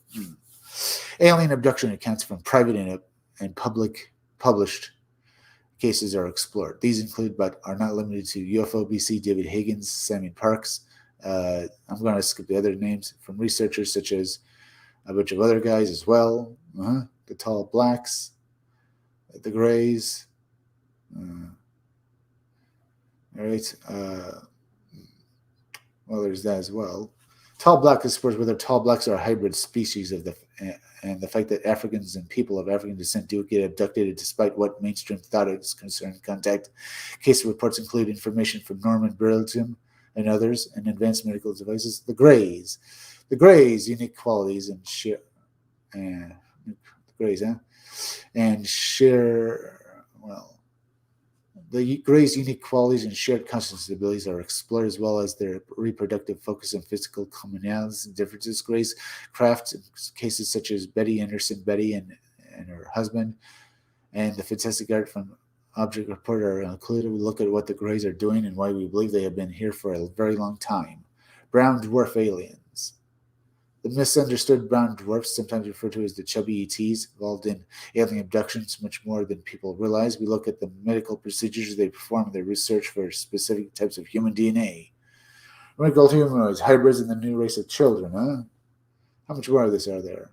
Alien abduction accounts from private and published cases are explored. These include, but are not limited to, UFO BC, David Higgins, Samuel Parks. I'm going to skip the other names from researchers such as a bunch of other guys as well. The tall blacks, the grays. All right. There's that as well. Tall black explores whether tall blacks are a hybrid species of and the fact that Africans and people of African descent do get abducted despite what mainstream thought is concerned. Contact case reports include information from Norman Burlington and others, and advanced medical devices. The Greys, unique qualities and the Greys' unique qualities and shared consciousness abilities are explored, as well as their reproductive focus and physical commonalities and differences. Greys' craft in cases such as Betty Anderson, Betty and her husband, and the fantastic art from Object Report are included. We look at what the Greys are doing and why we believe they have been here for a very long time. Brown dwarf aliens. The misunderstood brown dwarfs, sometimes referred to as the chubby ETs, involved in alien abductions much more than people realize. We look at the medical procedures they perform in their research for specific types of human DNA. Wrinkled humanoids, hybrids, and the new race of children, How much more of this are there?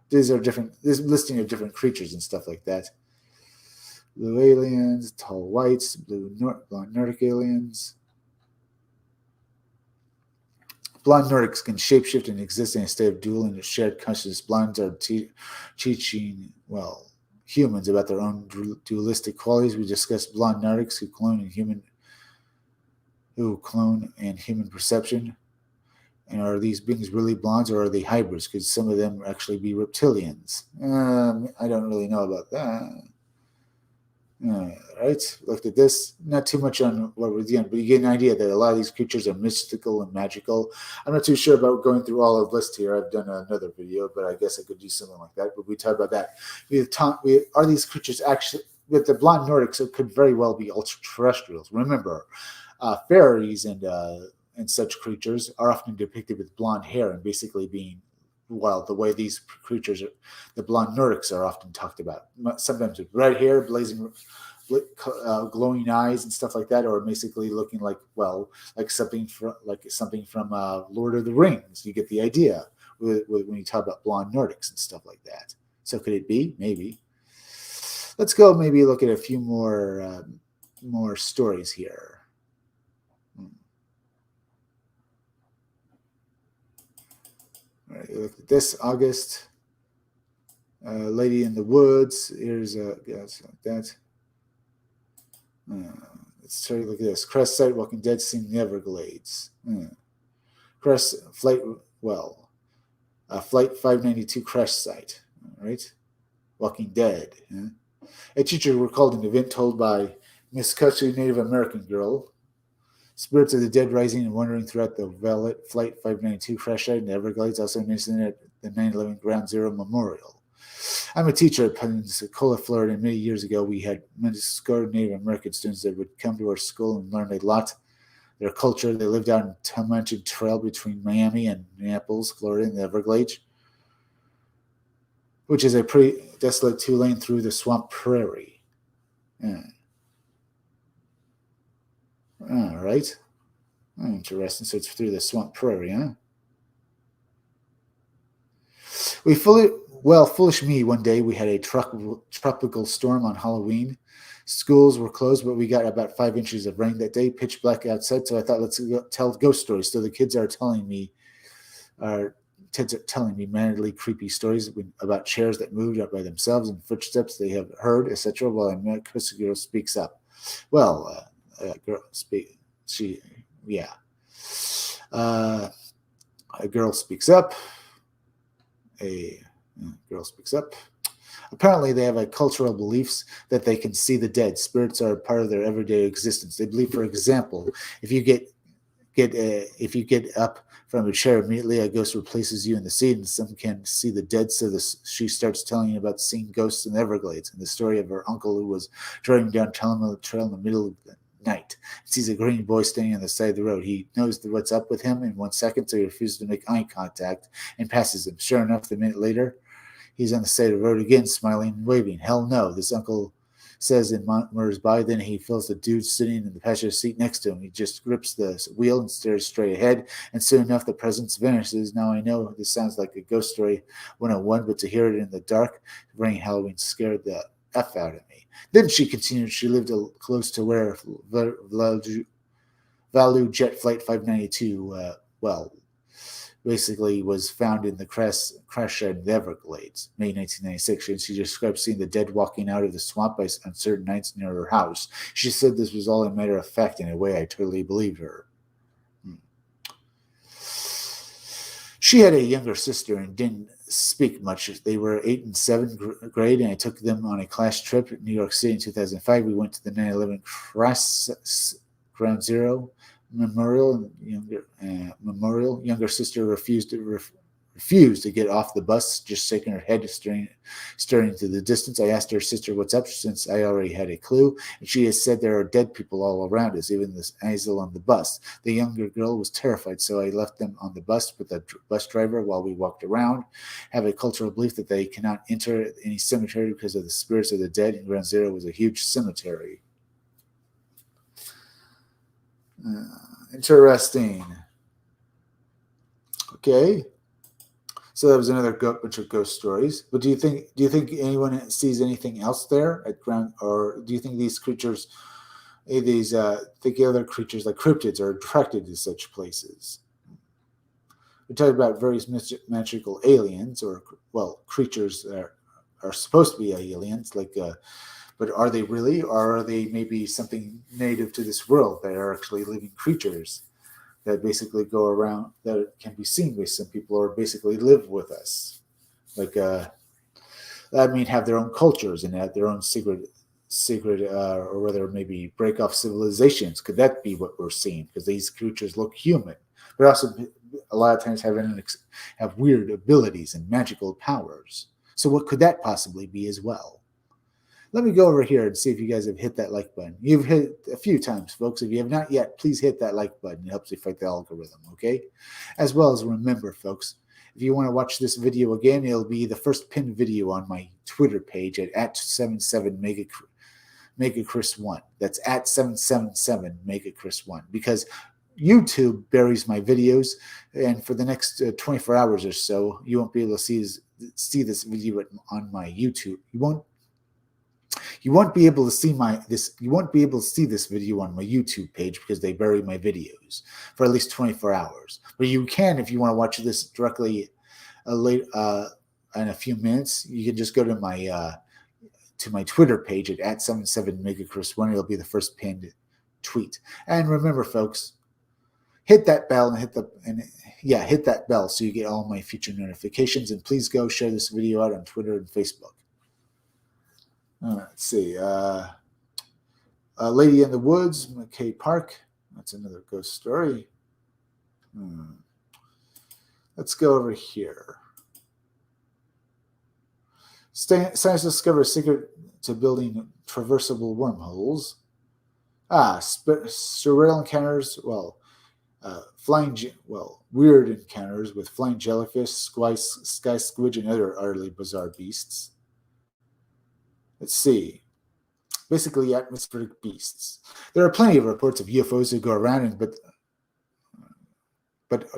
These are different, this listing of different creatures and stuff like that. Blue aliens, tall whites, blonde Nordic aliens. Blonde Nordics can shapeshift and exist in a state of dual and shared consciousness. Blondes are teaching, humans about their own dualistic qualities. We discussed blonde Nordics who clone and human perception. And are these beings really blondes, or are they hybrids? Could some of them actually be reptilians? I don't really know about that. Right, looked at this. Not too much on what we're doing, but you get an idea that a lot of these creatures are mystical and magical. I'm not too sure about going through all of the list here. I've done another video, but I guess I could do something like that. But we talk about that. Are these creatures actually, with the blonde Nordics, it could very well be ultra-terrestrials. Remember, fairies and such creatures are often depicted with blonde hair and basically being, the way these creatures, the blonde Nordics, are often talked about. Sometimes with red hair, blazing, glowing eyes, and stuff like that, or basically looking like something from Lord of the Rings. You get the idea when you talk about blonde Nordics and stuff like that. So could it be? Maybe. Let's go. Maybe look at a few more stories here. All right, look at this. August, Lady in the Woods. Here's that. Let's try to look at this. Crest site, Walking Dead, seen in the Everglades. Crest flight. Flight 592 crash site. All right, Walking Dead. A teacher recalled an event told by Miss Cutchley, Native American girl. Spirits of the dead rising and wandering throughout the Flight 592 crash site in the Everglades, also mentioned at the 9/11 Ground Zero Memorial. I'm a teacher at Pensacola, Florida, and many years ago we had Mexico Native American students that would come to our school and learn a lot. Their culture, they lived out in Comanche Trail between Miami and Naples, Florida, in the Everglades, which is a pretty desolate 2-lane through the swamp prairie. Yeah. All right. Interesting. So it's through the swamp prairie, huh? Foolish me, one day we had a tropical storm on Halloween. Schools were closed, but we got about 5 inches of rain that day, pitch black outside. So I thought, let's go tell ghost stories. So the kids are telling me manly creepy stories about chairs that moved up by themselves and footsteps they have heard, etc. While a Mexican girl speaks up. Well, a girl speaks up. A girl speaks up. Apparently, they have cultural beliefs that they can see the dead. Spirits are part of their everyday existence. They believe, for example, if you get up from a chair immediately, a ghost replaces you in the seat, and some can see the dead. So she starts telling you about seeing ghosts in the Everglades and the story of her uncle who was driving down Tullamarine Trail in the middle of the night. He sees a green boy standing on the side of the road. He knows what's up with him in 1 second, so he refuses to make eye contact and passes him. Sure enough, a minute later, he's on the side of the road again, smiling and waving. Hell no, this uncle says and murmurs by. Then he feels the dude sitting in the passenger seat next to him. He just grips the wheel and stares straight ahead, and soon enough the presence vanishes. Now I know this sounds like a ghost story 101, but to hear it in the dark, ringing Halloween scared the F out of me. Then she continued, she lived close to where Valu Jet Flight 592, basically was found in the crash site in the Everglades, May 1996. And she described seeing the dead walking out of the swamp on certain nights near her house. She said this was all a matter of fact. In a way, I totally believed her. She had a younger sister and didn't speak much. They were 8 and 7th grade, and I took them on a class trip in New York City in 2005. We went to the 9/11 Ground Zero Memorial. Younger sister refused to get off the bus, just shaking her head, staring to the distance. I asked her sister what's up, since I already had a clue, and she has said there are dead people all around us, even this Azel on the bus. The younger girl was terrified, so I left them on the bus with the bus driver while we walked around. Have a cultural belief that they cannot enter any cemetery because of the spirits of the dead, and Ground Zero was a huge cemetery. Interesting. Okay. So that was another bunch of ghost stories. But do you think anyone sees anything else there at ground, or do you think these creatures, other creatures like cryptids, are attracted to such places? We talk about various magical aliens, or creatures that are supposed to be aliens, but are they really, or are they maybe something native to this world that are actually living creatures that basically go around, that can be seen by some people, or basically live with us? Have their own cultures and have their own secret, or whether maybe break off civilizations. Could that be what we're seeing? Because these creatures look human, but also a lot of times have weird abilities and magical powers. So what could that possibly be as well? Let me go over here and see if you guys have hit that like button. You've hit a few times, folks. If you have not yet, please hit that like button. It helps you fight the algorithm, okay? As well as remember, folks, if you want to watch this video again, it'll be the first pinned video on my Twitter page at 77megachris1. That's at 777megachris1, because YouTube buries my videos, and for the next 24 hours or so, you won't be able to see this video on my YouTube. You won't be able to see this video on my YouTube page, because they bury my videos for at least 24 hours. But you can, if you want to watch this directly in a few minutes, you can just go to my Twitter page at 77megachris1. It'll be the first pinned tweet. And remember, folks, hit that bell hit that bell so you get all my future notifications. And please go share this video out on Twitter and Facebook. Let's see. Lady in the Woods, McKay Park. That's another ghost story. Let's go over here. Science discover a secret to building traversable wormholes. Surreal encounters. Weird encounters with flying jellyfish, sky squid, and other utterly bizarre beasts. Let's see. Basically, atmospheric beasts. There are plenty of reports of UFOs that go around, but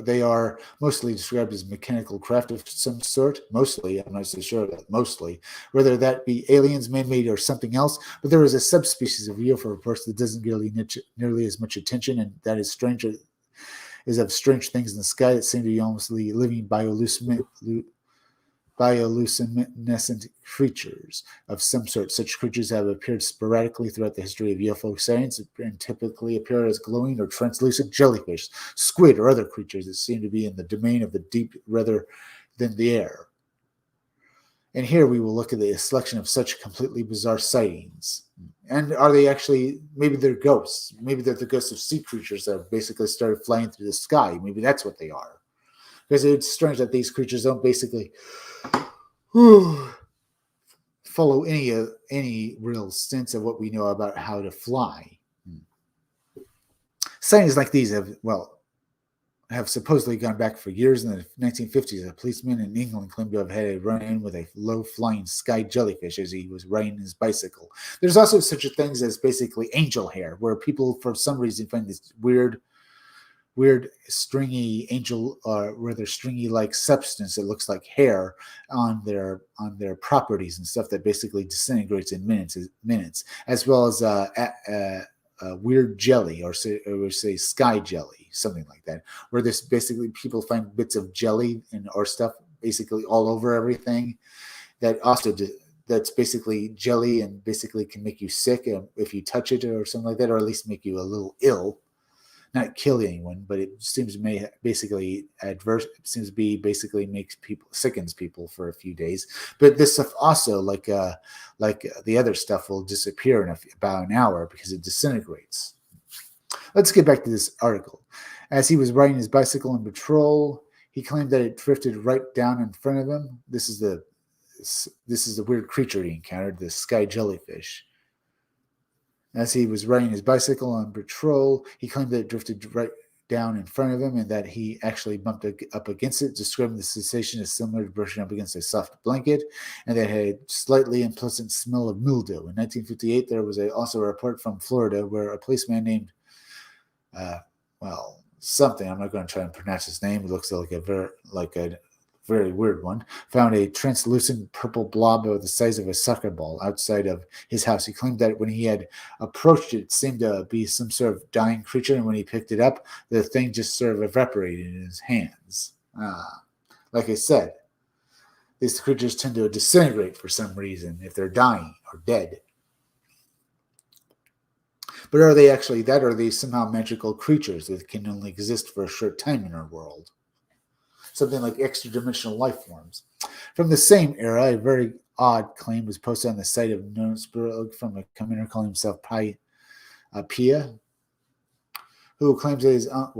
they are mostly described as mechanical craft of some sort. Mostly, I'm not so sure about mostly, whether that be aliens, man-made, or something else. But there is a subspecies of UFO reports that doesn't get nearly as much attention, and that is strange. Is of strange things in the sky that seem to be almost living bioluminescent creatures of some sort. Such creatures have appeared sporadically throughout the history of UFO science and typically appear as glowing or translucent jellyfish, squid, or other creatures that seem to be in the domain of the deep rather than the air. And here we will look at the selection of such completely bizarre sightings. And are they actually, maybe they're ghosts. Maybe they're the ghosts of sea creatures that have basically started flying through the sky. Maybe that's what they are. Because it's strange that these creatures don't basically follow any real sense of what we know about how to fly. Sightings like these have supposedly gone back for years. In the 1950s, a policeman in England claimed to have had a run-in with a low-flying sky jellyfish as he was riding his bicycle. There's also such a thing as basically angel hair, where people, for some reason, find this weird stringy angel, rather stringy-like substance that looks like hair on their properties and stuff that basically disintegrates in minutes, as well as weird jelly, or say sky jelly, something like that, where this basically people find bits of jelly or stuff basically all over everything that's basically jelly and basically can make you sick if you touch it or something like that, or at least make you a little ill. Not kill anyone, but it seems basically sickens people for a few days. But this stuff also, like the other stuff, will disappear in about an hour because it disintegrates. Let's get back to this article. As he was riding his bicycle on patrol, he claimed that it drifted right down in front of him. This is the weird creature he encountered, the sky jellyfish. As he was riding his bicycle on patrol, he claimed that it drifted right down in front of him and that he actually bumped up against it, describing the sensation as similar to brushing up against a soft blanket, and that had a slightly unpleasant smell of mildew. In 1958, there was also a report from Florida where a policeman named, something, I'm not going to try and pronounce his name, it looks like a very weird one, found a translucent purple blob of the size of a soccer ball outside of his house. He claimed that when he had approached it, it seemed to be some sort of dying creature, and when he picked it up, the thing just sort of evaporated in his hands. Like I said, these creatures tend to disintegrate for some reason if they're dying or dead. But are they actually that, or are they somehow magical creatures that can only exist for a short time in our world? Something like extra-dimensional life forms. From the same era, a very odd claim was posted on the site of Nuremberg from a commander calling himself Pia, who claims that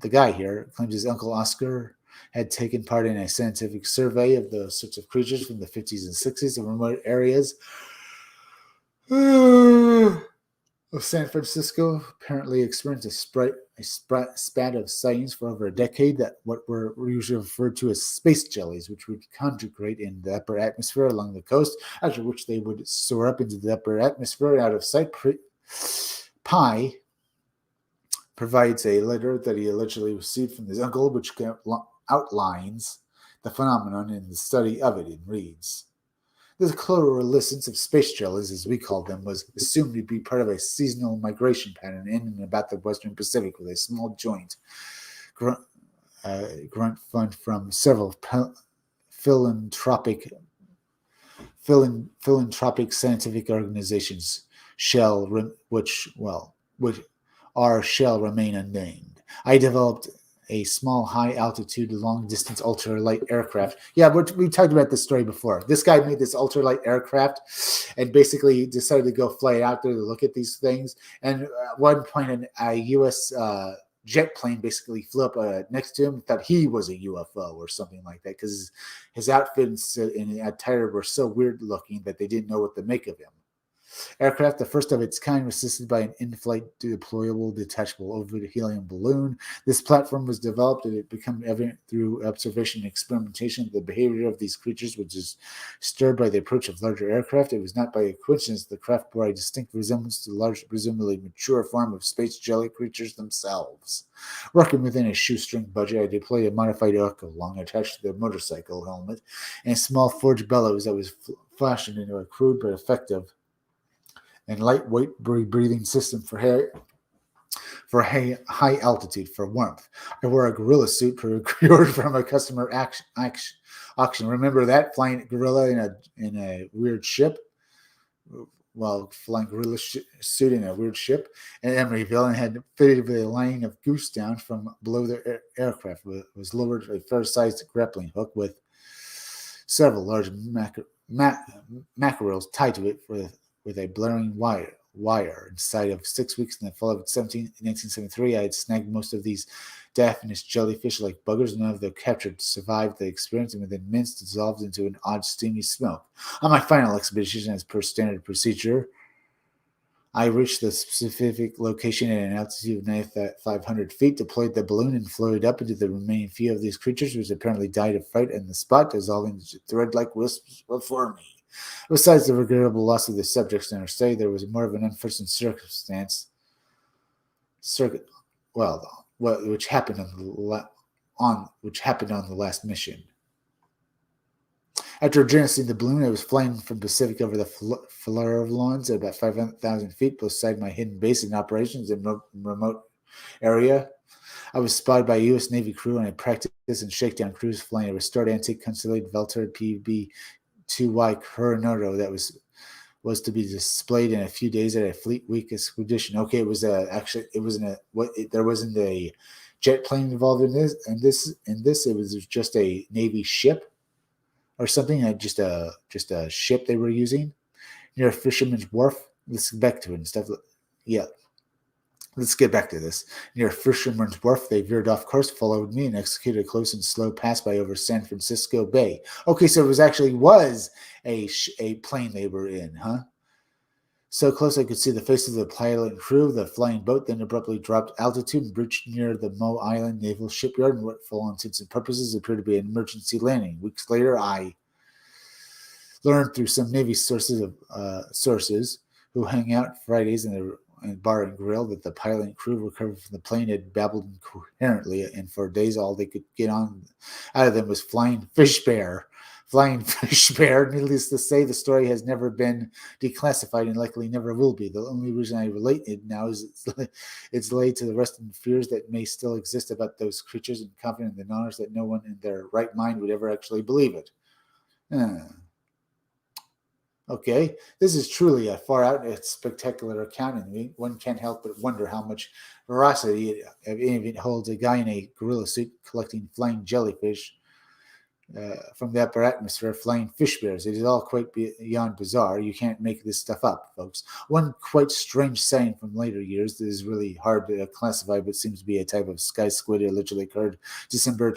the guy here claims his uncle Oscar had taken part in a scientific survey of those sorts of creatures from the 50s and 60s in remote areas of San Francisco. Apparently experienced a spat of sightings for over a decade that what were usually referred to as space jellies, which would congregate in the upper atmosphere along the coast, after which they would soar up into the upper atmosphere and out of sight. Pi provides a letter that he allegedly received from his uncle, which outlines the phenomenon in the study of it and reads: the coalescence of space jellies, as we call them, was assumed to be part of a seasonal migration pattern in and about the Western Pacific, with a small joint grunt fund from several philanthropic scientific organizations which shall remain unnamed. I developed a small, high-altitude, long-distance ultralight aircraft. Yeah, we talked about this story before. This guy made this ultralight aircraft and basically decided to go fly it out there to look at these things. And at one point, a U.S. Jet plane basically flew up next to him, thought he was a UFO or something like that because his outfit and attire were so weird looking that they didn't know what to make of him. Aircraft, the first of its kind, was assisted by an in-flight deployable detachable over-helium balloon. This platform was developed and it became evident through observation and experimentation that the behavior of these creatures was disturbed by the approach of larger aircraft. It was not by coincidence the craft bore a distinct resemblance to the large, presumably mature form of space jelly creatures themselves. Working within a shoestring budget, I deployed a modified Echo Lung attached to the motorcycle helmet and a small forged bellows that was fashioned into a crude but effective and lightweight breathing system for high altitude for warmth. I wore a gorilla suit procured from a customer auction. Remember that, flying gorilla in a weird ship? Well, flying gorilla suit in a weird ship in Emeryville, and had fitted with a lining of goose down from below the aircraft. It was lowered to a fair-sized grappling hook with several large mackerels tied to it with a blaring wire. Inside of 6 weeks in the fall of 1973, I had snagged most of these diaphanous jellyfish like buggers. None of the captured survived the experience, and within minutes dissolved into an odd steamy smoke. On my final expedition, as per standard procedure, I reached the specific location at an altitude of 9,500 feet, deployed the balloon, and floated up into the remaining few of these creatures, which apparently died of fright on the spot, dissolving into thread-like wisps before me. Besides the regrettable loss of the subjects in our study, there was more of an unforeseen circumstance, which happened on the last mission. After adjusting the balloon, I was flying from Pacific over the Farallones at about 500,000 feet beside my hidden base in operations in a remote area. I was spotted by a U.S. Navy crew on a practice and shakedown cruise flying a restored antique Constellation Velter PB-2Y Coronado that was to be displayed in a few days at a Fleet Week expedition. Okay, there wasn't a jet plane involved in this. It was just a Navy ship or something, just a ship they were using near a fisherman's wharf. Let's get back to it and stuff. Yeah. Let's get back to this. Near a fisherman's wharf, they veered off course, followed me, and executed a close and slow pass-by over San Francisco Bay. Okay, so it was a plane they were in, huh? So close I could see the faces of the pilot and crew. The flying boat then abruptly dropped altitude and bridged near the Mo Island Naval Shipyard, and what, for all intents and purposes, appeared to be an emergency landing. Weeks later, I learned through some Navy sources who hang out Fridays in the bar and grill that the pilot and crew recovered from the plane had babbled incoherently, and for days all they could get out of them was flying fish bear. Needless to say, the story has never been declassified and likely never will be. The only reason I relate it now is it's laid to the rest of the fears that may still exist about those creatures, and confident in the knowledge that no one in their right mind would ever actually believe it. Okay, this is truly a far out and spectacular account, and one can't help but wonder how much veracity it holds. A guy in a gorilla suit collecting flying jellyfish from the upper atmosphere, flying fish bears. It is all quite beyond bizarre. You can't make this stuff up, folks. One quite strange sighting from later years that is really hard to classify, but seems to be a type of sky squid allegedly occurred in December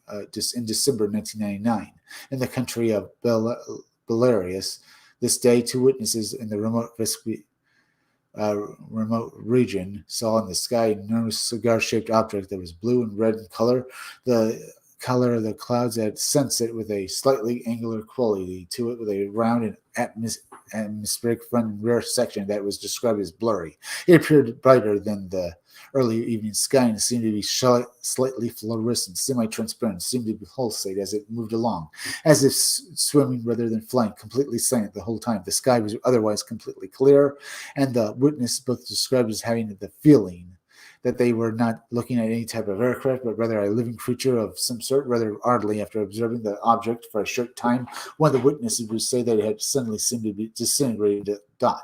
1999 in the country of Belarus. This day, two witnesses in the remote region saw in the sky an enormous cigar-shaped object that was blue and red in color. The color of the clouds at sunset with a slightly angular quality to it, with a round and atmospheric front and rear section that was described as blurry. It appeared brighter than the early evening sky and seemed to be slightly fluorescent, semi-transparent, seemed to pulsate as it moved along, as if swimming rather than flying, completely silent the whole time. The sky was otherwise completely clear, and the witness both described as having the feeling that they were not looking at any type of aircraft, but rather a living creature of some sort. Rather oddly, after observing the object for a short time, one of the witnesses would say that it had suddenly seemed to be disintegrated to dot.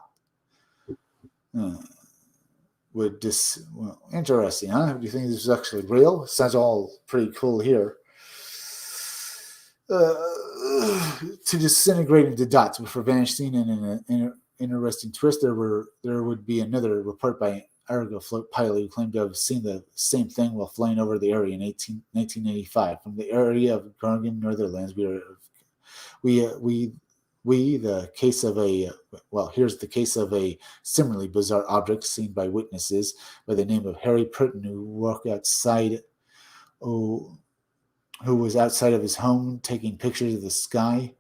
well, interesting, huh? Do you think this is actually real? Sounds all pretty cool here. To disintegrate into dots before vanishing, and in an interesting twist, there would be another report by an Argo float pilot who claimed to have seen the same thing while flying over the area in 1985 from the area of Groningen, Netherlands. The case of a here's the case of a similarly bizarre object seen by witnesses by the name of Harry Pritton, who was outside of his home taking pictures of the sky.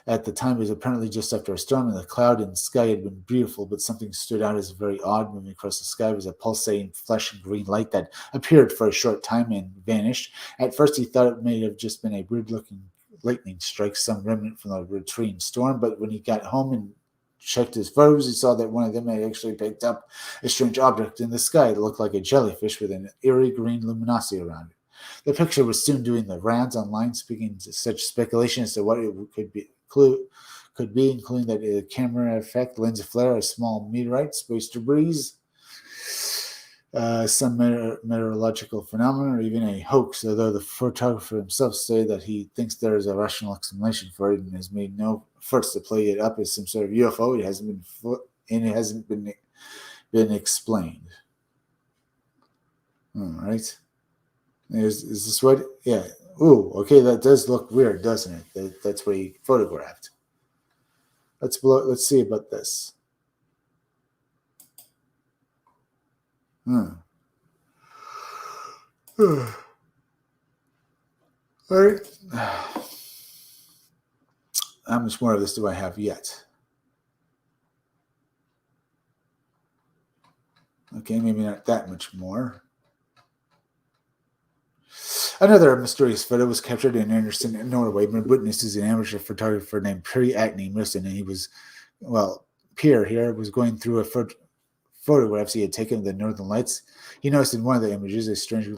At the time, it was apparently just after a storm, and the cloud and sky had been beautiful, but something stood out as very odd. Moving across the sky was a pulsating, flashing green light that appeared for a short time and vanished. At first, he thought it may have just been a weird-looking lightning strike, some remnant from the retreating storm, but when he got home and checked his photos, he saw that one of them had actually picked up a strange object in the sky. It looked like a jellyfish with an eerie green luminosity around it. The picture was soon doing the rounds online, speaking to such speculation as to what it could be, including that a camera effect, lens flare, a small meteorite, space debris, some meteorological phenomenon, or even a hoax, although the photographer himself said that he thinks there is a rational explanation for it and has made no efforts to play it up as some sort of UFO. It hasn't been explained. All right. Is this what? Yeah. Ooh, okay, that does look weird, doesn't it? That's what he photographed. Let's see about this. All right. How much more of this do I have yet? Okay, maybe not that much more. Another mysterious photo was captured in Anderson, Norway, by witnesses an amateur photographer named Per Atney Wilson, and he was, Pierre here was going through photographs he had taken of the Northern Lights. He noticed in one of the images a strange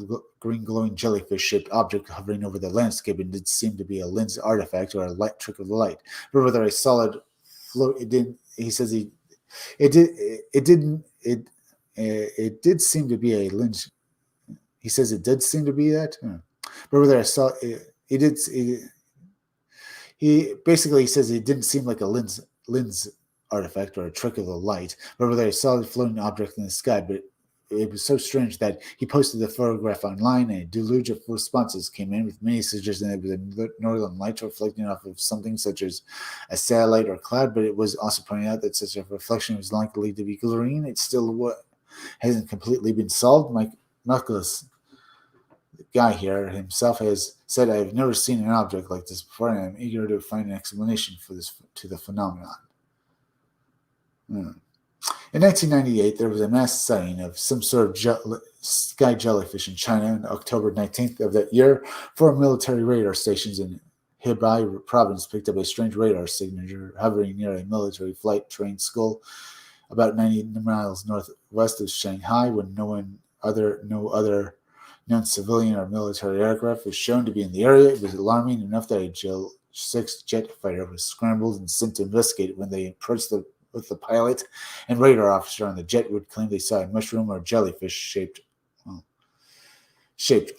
green glowing jellyfish-shaped object hovering over the landscape, and it seemed to be a lens artifact or a light trick of the light. But whether a solid float, it didn't. He says it did seem to be a lens. He says it did seem to be that. But whether I saw he basically says it didn't seem like a lens artifact or a trick of the light, but whether a solid floating object in the sky. But it was so strange that he posted the photograph online, and a deluge of responses came in with many suggesting that it was a northern light reflecting off of something such as a satellite or cloud. But it was also pointed out that such a reflection was likely to be green. It still hasn't completely been solved. Mike Knuckles, the guy here himself, has said, "I have never seen an object like this before, and I'm eager to find an explanation for this to the phenomenon." In 1998, there was a mass sighting of some sort of sky jellyfish in China. On October 19th of that year, 4 military radar stations in Hebei province picked up a strange radar signature hovering near a military flight train school about 90 miles northwest of Shanghai, when no other known civilian or military aircraft was shown to be in the area. It was alarming enough that a J-6 jet fighter was scrambled and sent to investigate. When they approached with the pilot and radar officer on the jet, would claim they saw a mushroom or jellyfish shaped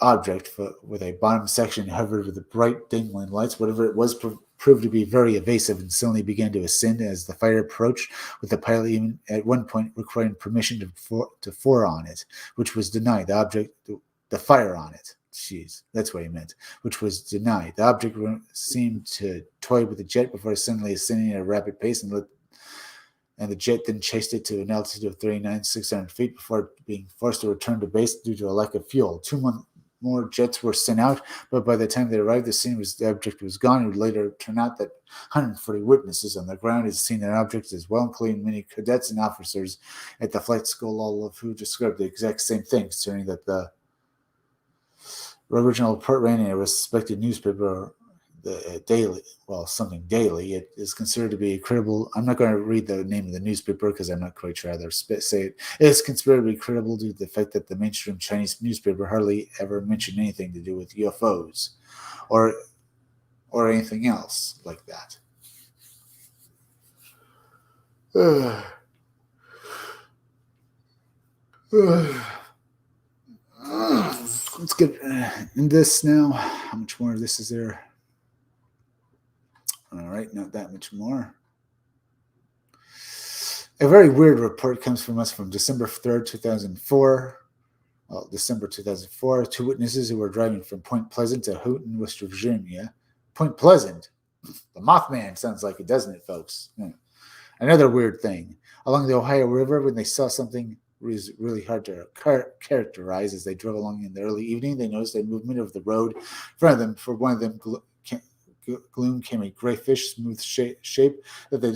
object with a bottom section covered with bright dangling lights. Whatever it was proved to be very evasive and suddenly began to ascend as the fighter approached, with the pilot even at one point requiring permission to fire on it, which was denied. The fire on it. Jeez, that's what he meant, which was denied. The object seemed to toy with the jet before suddenly ascending at a rapid pace, and the jet then chased it to an altitude of 39,600 feet before being forced to return to base due to a lack of fuel. 2 more jets were sent out, but by the time they arrived, the object was gone. It would later turn out that 140 witnesses on the ground had seen an object as well, including many cadets and officers at the flight school, all of who described the exact same thing, considering that the original report ran in a respected newspaper, the Daily, something Daily. It is considered to be credible. I'm not going to read the name of the newspaper because I'm not quite sure how to say it. It is considered to be credible due to the fact that the mainstream Chinese newspaper hardly ever mentioned anything to do with UFOs or anything else like that. Let's get in this now. How much more of this is there? All right, not that much more. A very weird report comes from us from December 3rd, 2004. Well, December 2004. 2 witnesses who were driving from Point Pleasant to Houghton, West Virginia. Point Pleasant. The Mothman sounds like it, doesn't it, folks? Yeah. Another weird thing. Along the Ohio River, when they saw something really hard to characterize as they drove along in the early evening, they noticed a movement of the road in front of them. For one of them, gloom came a grayfish, smooth shape that they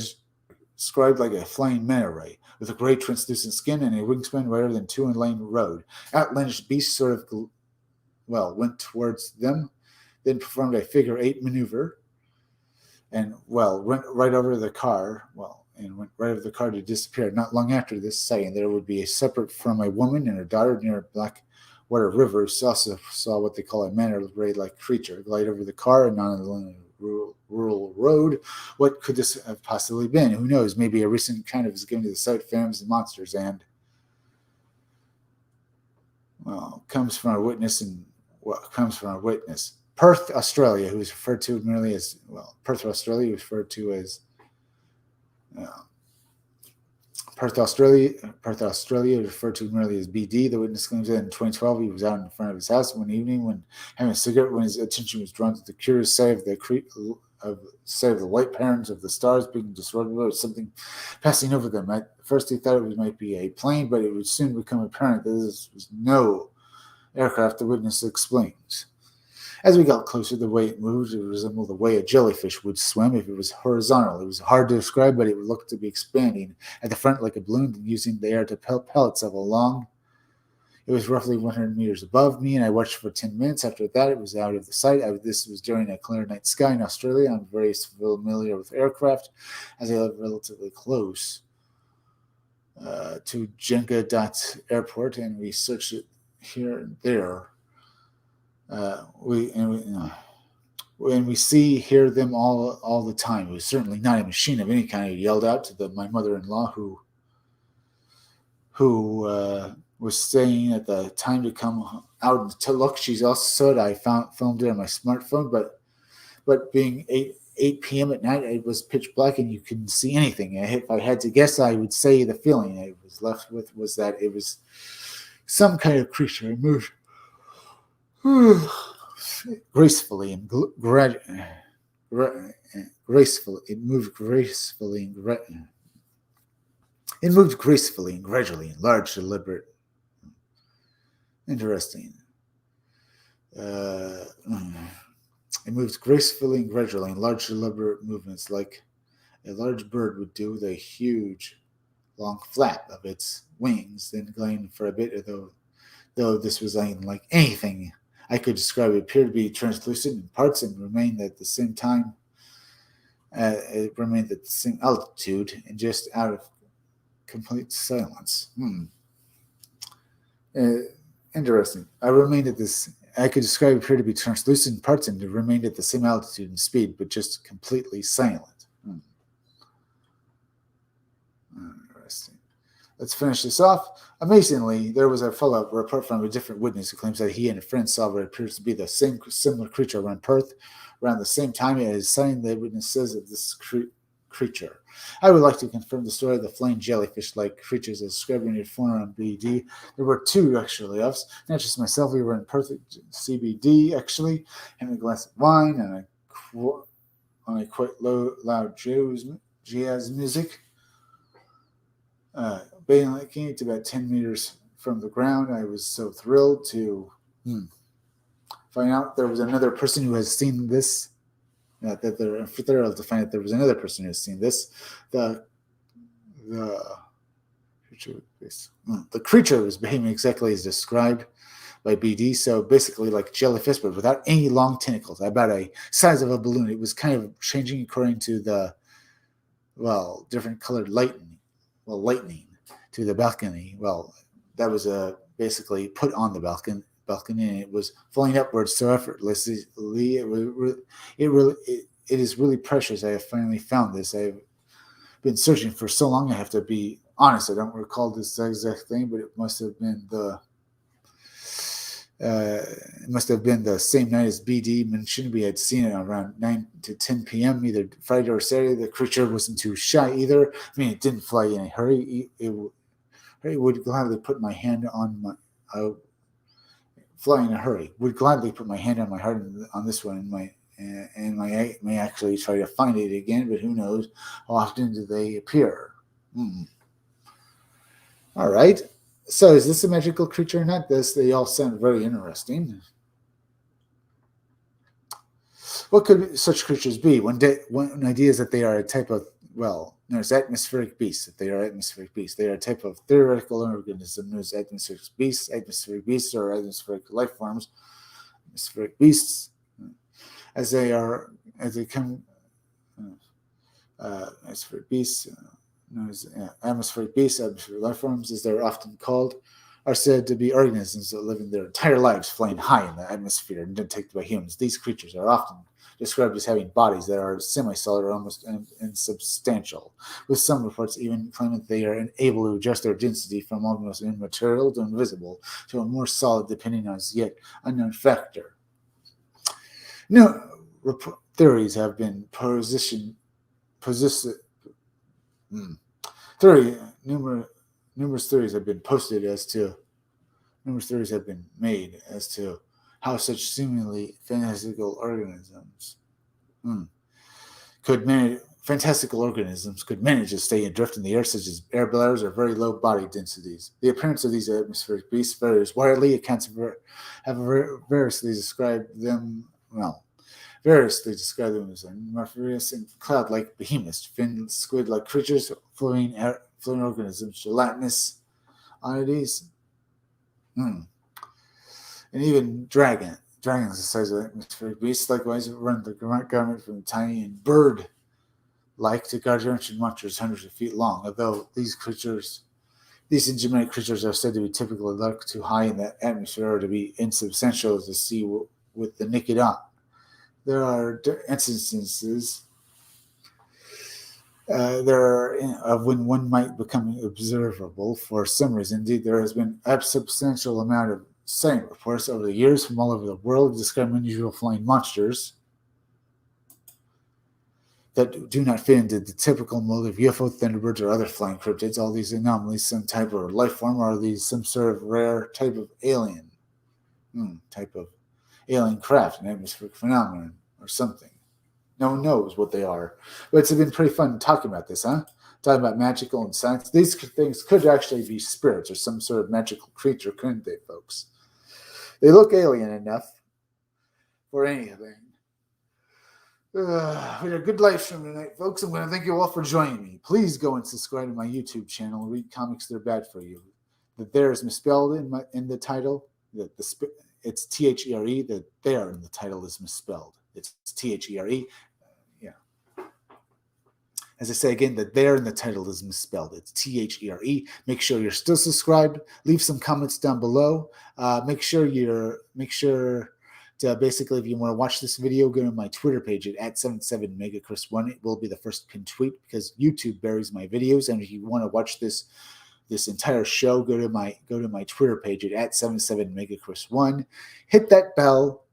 described like a flying manta ray, with a gray translucent skin and a wingspan wider than 2-lane road. Outlandish beast sort of, went towards them, then performed a figure 8 maneuver, and, went right over the car, went right over the car to disappear. Not long after this sighting, there would be a separate from a woman and her daughter near Blackwater River, who also saw what they call a manta ray-like creature glide over the car and on the rural road. What could this have possibly been? Who knows? Maybe a recent kind of is given to the site, phantoms and monsters, and comes from our witness. Perth, Australia, who is referred to merely as Perth, Australia, referred to as Perth, Australia, referred to merely as BD. The witness claims that in 2012 he was out in front of his house one evening when having a cigarette when his attention was drawn to the curious sight of the white patterns of the stars being distorted or something passing over them. At first he thought it might be a plane, but it would soon become apparent that this was no aircraft, the witness explains. As we got closer, the way it moved, it resembled the way a jellyfish would swim if it was horizontal. It was hard to describe, but it looked to be expanding at the front like a balloon and using the air to propel itself along. It was roughly 100 meters above me, and I watched for 10 minutes. After that, it was out of the sight. This was during a clear night sky in Australia. I'm very familiar with aircraft, as I live relatively close to Jenga Airport, and we searched it here and there. When we hear them all the time. It was certainly not a machine of any kind. I yelled out to my mother-in-law, who was saying at the time to come out to look. She's also saw it. I filmed it on my smartphone, but being 8 p.m. at night, it was pitch black and you couldn't see anything. If I had to guess, I would say the feeling I was left with was that it was some kind of creature. It moved gracefully and gracefully. It moved gracefully and gradually in large, deliberate. Interesting. It moves gracefully and gradually in large, deliberate movements, like a large bird would do with a huge, long flap of its wings, then gliding for a bit. Though this was unlike anything I could describe, it appeared to be translucent in parts and remained at the same time. It remained at the same altitude and just out of complete silence. Interesting. I could describe it appeared to be translucent in parts and it remained at the same altitude and speed, but just completely silent. Interesting. Let's finish this off. Amazingly, there was a follow-up report from a different witness who claims that he and a friend saw what appears to be the same similar creature around Perth around the same time as sighting the witness says of this creature. I would like to confirm the story of the flying jellyfish-like creatures as described in your phone on BD. There were 2, actually, of us. Not just myself. We were in Perth CBD, actually, having a glass of wine and on a quite loud jazz music. Bailing to about 10 meters from the ground. I was so thrilled to find out there was another person who has seen this. Thrilled to find out there was another person who has seen this. The creature was behaving exactly as described by BD. So basically like jellyfish, but without any long tentacles, about a size of a balloon. It was kind of changing according to the different colored lightning to the balcony. That was basically put on the balcony, and it was flying upwards so effortlessly. It is really precious. I have finally found this. I've been searching for so long. I have to be honest, I don't recall this exact thing, but it must have been the same night as BD mentioned. We had seen it around 9 to 10 p.m. either Friday or Saturday. The creature wasn't too shy either. I mean, it didn't fly in a hurry. It would gladly put my hand on my fly in a hurry. Would gladly put my hand on my heart on this one, and may actually try to find it again. But who knows? How often do they appear? All right. So is this a magical creature or not? They all sound very interesting. What could such creatures be? One idea is that they are a type of, there's atmospheric beasts. That they are atmospheric beasts. They are a type of theoretical organism known as atmospheric beasts. Atmospheric beasts are atmospheric life forms. Atmospheric beasts, atmospheric beasts, known as atmospheric beasts, atmospheric life forms, as they're often called, are said to be organisms that live in their entire lives flying high in the atmosphere and detected by humans. These creatures are often described as having bodies that are semi-solid or almost insubstantial, with some reports even claiming that they are able to adjust their density from almost immaterial to invisible to a more solid, depending on as yet unknown factor. Theories have been numerous theories have been posted numerous theories have been made as to how such seemingly fantastical organisms could manage to stay adrift in the air, such as air bladders or very low body densities. The appearance of these atmospheric beasts varies widely. Accounts have variously described them as amorphous and cloud-like behemoths, fin squid-like creatures, floating organisms, gelatinous oddities, and even dragons the size of atmospheric beasts. Likewise, run the gamut from tiny and bird-like to gargantuan monsters hundreds of feet long. Although these enigmatic creatures are said to be typically look too high in the atmosphere or to be insubstantial to see with the naked eye. There are instances of when one might become observable for some reason. Indeed, there has been a substantial amount of sighting reports over the years from all over the world describing unusual flying monsters that do not fit into the typical mold of UFO, thunderbirds, or other flying cryptids. All these anomalies, some type of life form, or are these some sort of rare type of alien craft, an atmospheric phenomenon, or something. No one knows what they are. But it's been pretty fun talking about this, huh? Talking about magical and science. These things could actually be spirits or some sort of magical creature, couldn't they, folks? They look alien enough for anything. We had a good live stream tonight, folks. I'm going to thank you all for joining me. Please go and subscribe to my YouTube channel and read comics that are bad for you. The there is misspelled in the title. It's THERE. The there in the title is misspelled. It's THERE. As I say again, the there in the title is misspelled. It's THERE. Make sure you're still subscribed. Leave some comments down below. Make sure to basically, if you want to watch this video, go to my Twitter page at 77megachris1. It will be the first pinned tweet because YouTube buries my videos. And if you want to watch this entire show, go to my Twitter page at 77megachris1. Hit that bell.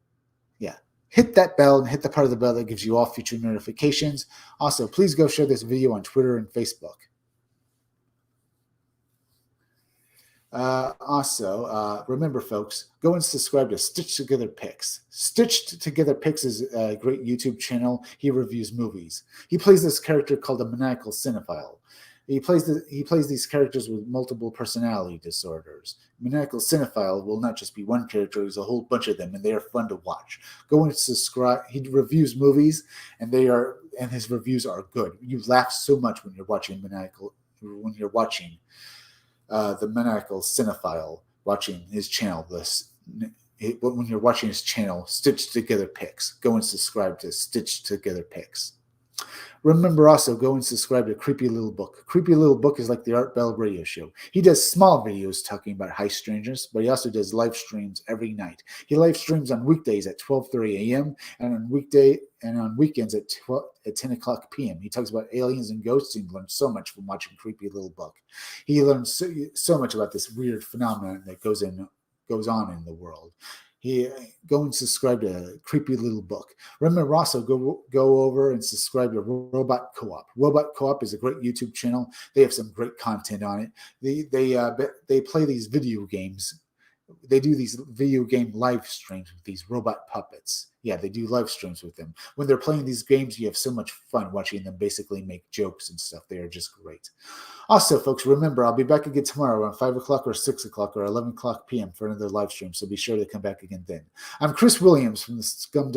Hit that bell and hit the part of the bell that gives you all future notifications. Also, please go share this video on Twitter and Facebook. Remember, folks, go and subscribe to Stitched Together Picks. Stitched Together Picks is a great YouTube channel. He reviews movies. He plays this character called a maniacal cinephile. He plays these characters with multiple personality disorders. Maniacal cinephile will not just be one character; there's a whole bunch of them, and they are fun to watch. Go and subscribe. He reviews movies, and his reviews are good. You laugh so much when you're watching the maniacal cinephile, watching his channel. When you're watching his channel, Stitched Together Picks. Go and subscribe to Stitched Together Picks. Remember also, go and subscribe to Creepy Little Book. Creepy Little Book is like the Art Bell radio show. He does small videos talking about high strangeness, but he also does live streams every night. He live streams on weekdays at 12:30 a.m. and on weekends at 10 o'clock p.m. He talks about aliens and ghosts, and learns so much from watching Creepy Little Book. He learns so much about this weird phenomenon that goes on in the world. Go and subscribe to Creepy Little Book. Remember also, go over and subscribe to Robot Co-op. Robot Co-op is a great YouTube channel. They have some great content on it. They play these video games. They do these video game live streams with these robot puppets. Yeah, they do live streams with them. When they're playing these games, you have so much fun watching them basically make jokes and stuff. They are just great. Also, folks, remember, I'll be back again tomorrow around 5 o'clock or 6 o'clock or 11 o'clock p.m. for another live stream, so be sure to come back again then. I'm Chris Williams from the Scum